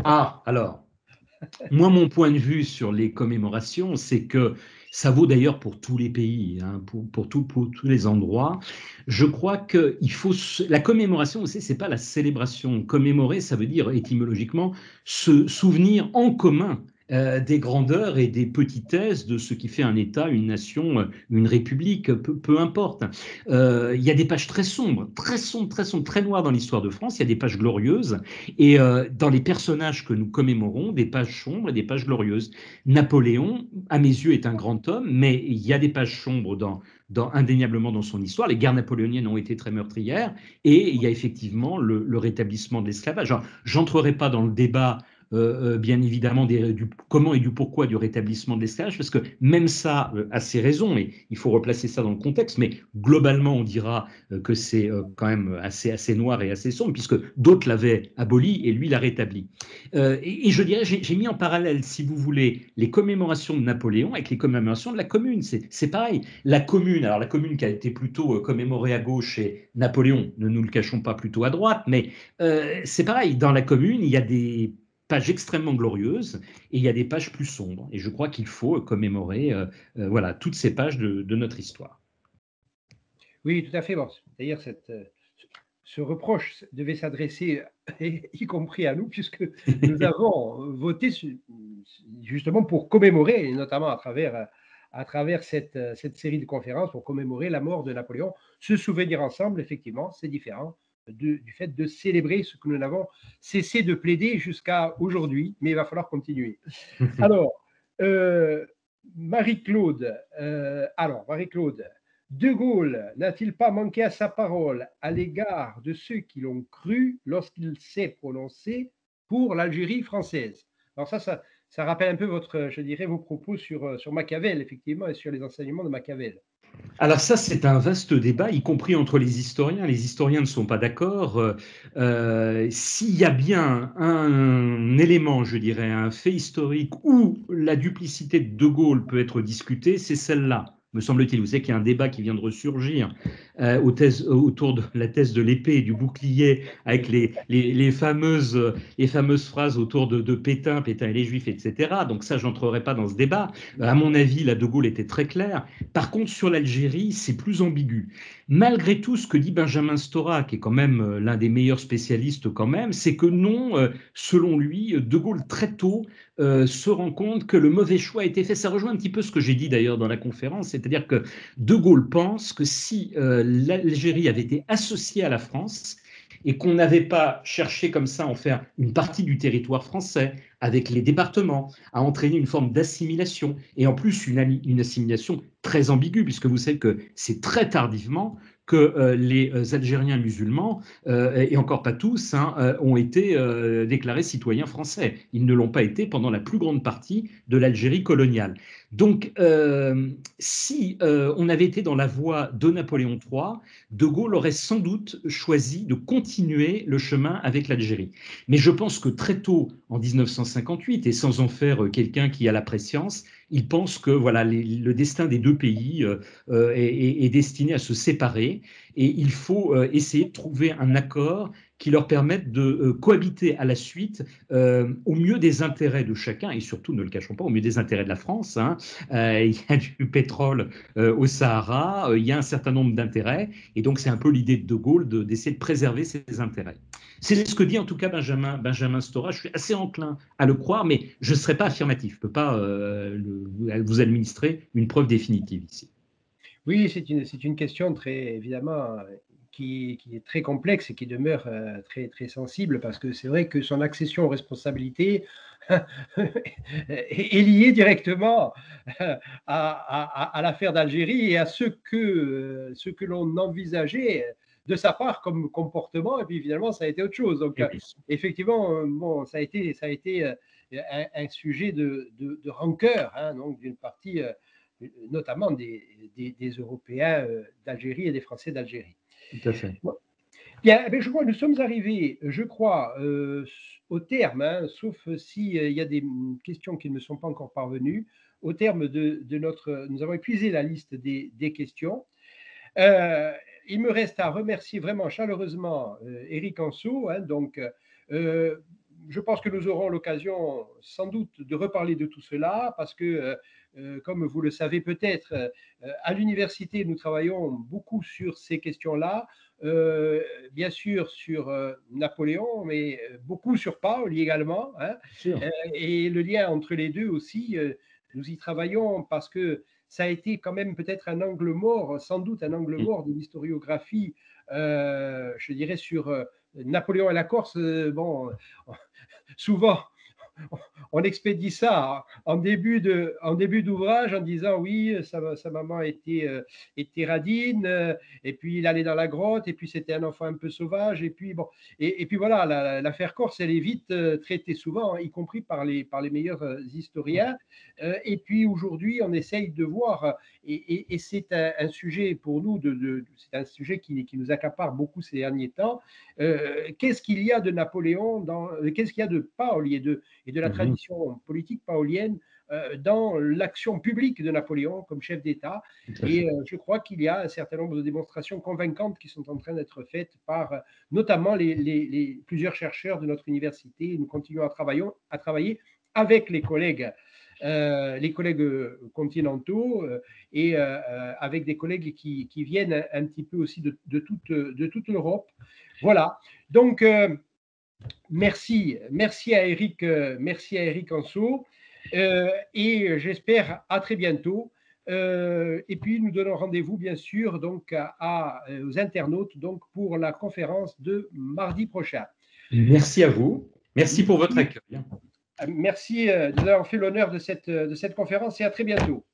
Ah, alors, moi, mon point de vue sur les commémorations, c'est que ça vaut d'ailleurs pour tous les pays, hein, pour tous les endroits. Je crois que la commémoration, c'est pas la célébration. Commémorer, ça veut dire étymologiquement se souvenir en commun des grandeurs et des petitesses de ce qui fait un État, une nation, une république, peu importe. Il y a des pages très sombres, très noires dans l'histoire de France. Il y a des pages glorieuses. Et dans les personnages que nous commémorons, des pages sombres et des pages glorieuses. Napoléon, à mes yeux, est un grand homme, mais il y a des pages sombres indéniablement dans son histoire. Les guerres napoléoniennes ont été très meurtrières et il y a effectivement le rétablissement de l'esclavage. J'entrerai pas dans le débat bien évidemment du comment et du pourquoi du rétablissement de l'esclavage, parce que même ça a ses raisons, et il faut replacer ça dans le contexte, mais globalement on dira que c'est quand même assez noir et assez sombre, puisque d'autres l'avaient aboli et lui l'a rétabli. Et je dirais, j'ai mis en parallèle, si vous voulez, les commémorations de Napoléon avec les commémorations de la Commune. C'est pareil. La Commune, alors la Commune qui a été plutôt commémorée à gauche et Napoléon, ne nous le cachons pas, plutôt à droite, mais c'est pareil. Dans la Commune, il y a des pages extrêmement glorieuses et il y a des pages plus sombres. Et je crois qu'il faut commémorer voilà, toutes ces pages de notre histoire. Oui, tout à fait. Bon, d'ailleurs, ce reproche devait s'adresser y compris à nous, puisque nous avons voté justement pour commémorer, et notamment à travers cette série de conférences, pour commémorer la mort de Napoléon. Se souvenir ensemble, effectivement, c'est différent du fait de célébrer ce que nous n'avons cessé de plaider jusqu'à aujourd'hui, mais il va falloir continuer. Alors, euh, Marie-Claude, Marie-Claude, De Gaulle n'a-t-il pas manqué à sa parole à l'égard de ceux qui l'ont cru lorsqu'il s'est prononcé pour l'Algérie française? Alors ça rappelle un peu je dirais, vos propos sur Machiavel, effectivement, et sur les enseignements de Machiavel. Alors ça, c'est un vaste débat, y compris entre les historiens. Les historiens ne sont pas d'accord. S'il y a bien un élément, je dirais, un fait historique où la duplicité de De Gaulle peut être discutée, c'est celle-là, me semble-t-il. Vous savez qu'il y a un débat qui vient de ressurgir autour de la thèse de l'épée et du bouclier, avec les fameuses phrases autour de Pétain, Pétain et les Juifs, etc. Donc ça, je n'entrerai pas dans ce débat. À mon avis, là, De Gaulle était très clair. Par contre, sur l'Algérie, c'est plus ambigu. Malgré tout, ce que dit Benjamin Stora, qui est quand même l'un des meilleurs spécialistes quand même, c'est que non, selon lui, De Gaulle très tôt se rend compte que le mauvais choix a été fait. Ça rejoint un petit peu ce que j'ai dit d'ailleurs dans la conférence, c'est-à-dire que De Gaulle pense que si l'Algérie avait été associée à la France, et qu'on n'avait pas cherché comme ça à en faire une partie du territoire français, avec les départements, à entraîner une forme d'assimilation, et en plus une assimilation très ambiguë, puisque vous savez que c'est très tardivement que les Algériens musulmans, et encore pas tous, hein, ont été déclarés citoyens français. Ils ne l'ont pas été pendant la plus grande partie de l'Algérie coloniale. Donc, si on avait été dans la voie de Napoléon III, De Gaulle aurait sans doute choisi de continuer le chemin avec l'Algérie. Mais je pense que très tôt, en 1958, et sans en faire quelqu'un qui a la préscience, il pense que voilà, le destin des deux pays est destiné à se séparer et il faut essayer de trouver un accord qui leur permette de cohabiter à la suite au mieux des intérêts de chacun et surtout, ne le cachons pas, au mieux des intérêts de la France. Hein. Il y a du pétrole au Sahara, il y a un certain nombre d'intérêts et donc c'est un peu l'idée de Gaulle d'essayer de préserver ses intérêts. C'est ce que dit en tout cas Benjamin Stora. Je suis assez enclin à le croire, mais je ne serai pas affirmatif. Je ne peux pas vous administrer une preuve définitive ici. Oui, c'est une question très évidemment qui est très complexe et qui demeure très, très sensible parce que c'est vrai que son accession aux responsabilités est liée directement à l'affaire d'Algérie et à ce que l'on envisageait de sa part comme comportement, et puis finalement ça a été autre chose. Donc effectivement, bon, ça a été un sujet de rancœur, hein, donc d'une partie notamment des Européens d'Algérie et des Français d'Algérie. Tout à fait. Bon. Bien, je crois que nous sommes arrivés, je crois, au terme, hein, sauf s'il y a des questions qui ne me sont pas encore parvenues, au terme de notre... Nous avons épuisé la liste des questions. Euh, il me reste à remercier vraiment chaleureusement Éric Anceau. Hein, donc, je pense que nous aurons l'occasion sans doute de reparler de tout cela parce que, comme vous le savez peut-être, à l'université, nous travaillons beaucoup sur ces questions-là. Bien sûr sur Napoléon, mais beaucoup sur Paoli également. Hein, et le lien entre les deux aussi, nous y travaillons parce que ça a été quand même peut-être un angle mort, sans doute un angle mort de l'historiographie, je dirais, sur Napoléon et la Corse. Bon, souvent, on expédie ça en début d'ouvrage en disant oui, sa maman était radine, et puis il allait dans la grotte, et puis c'était un enfant un peu sauvage, et puis bon, et puis voilà, l'affaire Corse, elle est vite traitée souvent, y compris par les meilleurs historiens. Et puis aujourd'hui, on essaye de voir, et c'est un sujet pour nous, c'est un sujet qui nous accapare beaucoup ces derniers temps. Qu'est-ce qu'il y a de Napoléon, qu'est-ce qu'il y a de Paoli et de la tradition politique paolienne dans l'action publique de Napoléon comme chef d'État. Et je crois qu'il y a un certain nombre de démonstrations convaincantes qui sont en train d'être faites par notamment plusieurs chercheurs de notre université. Nous continuons à travailler avec les collègues continentaux et avec des collègues qui viennent un petit peu aussi de toute l'Europe. Voilà. Donc, merci à Eric Anso, et j'espère à très bientôt. Et puis nous donnons rendez-vous bien sûr donc aux internautes donc pour la conférence de mardi prochain. Merci à vous. Merci pour votre accueil. Merci de nous avoir fait l'honneur de cette conférence et à très bientôt.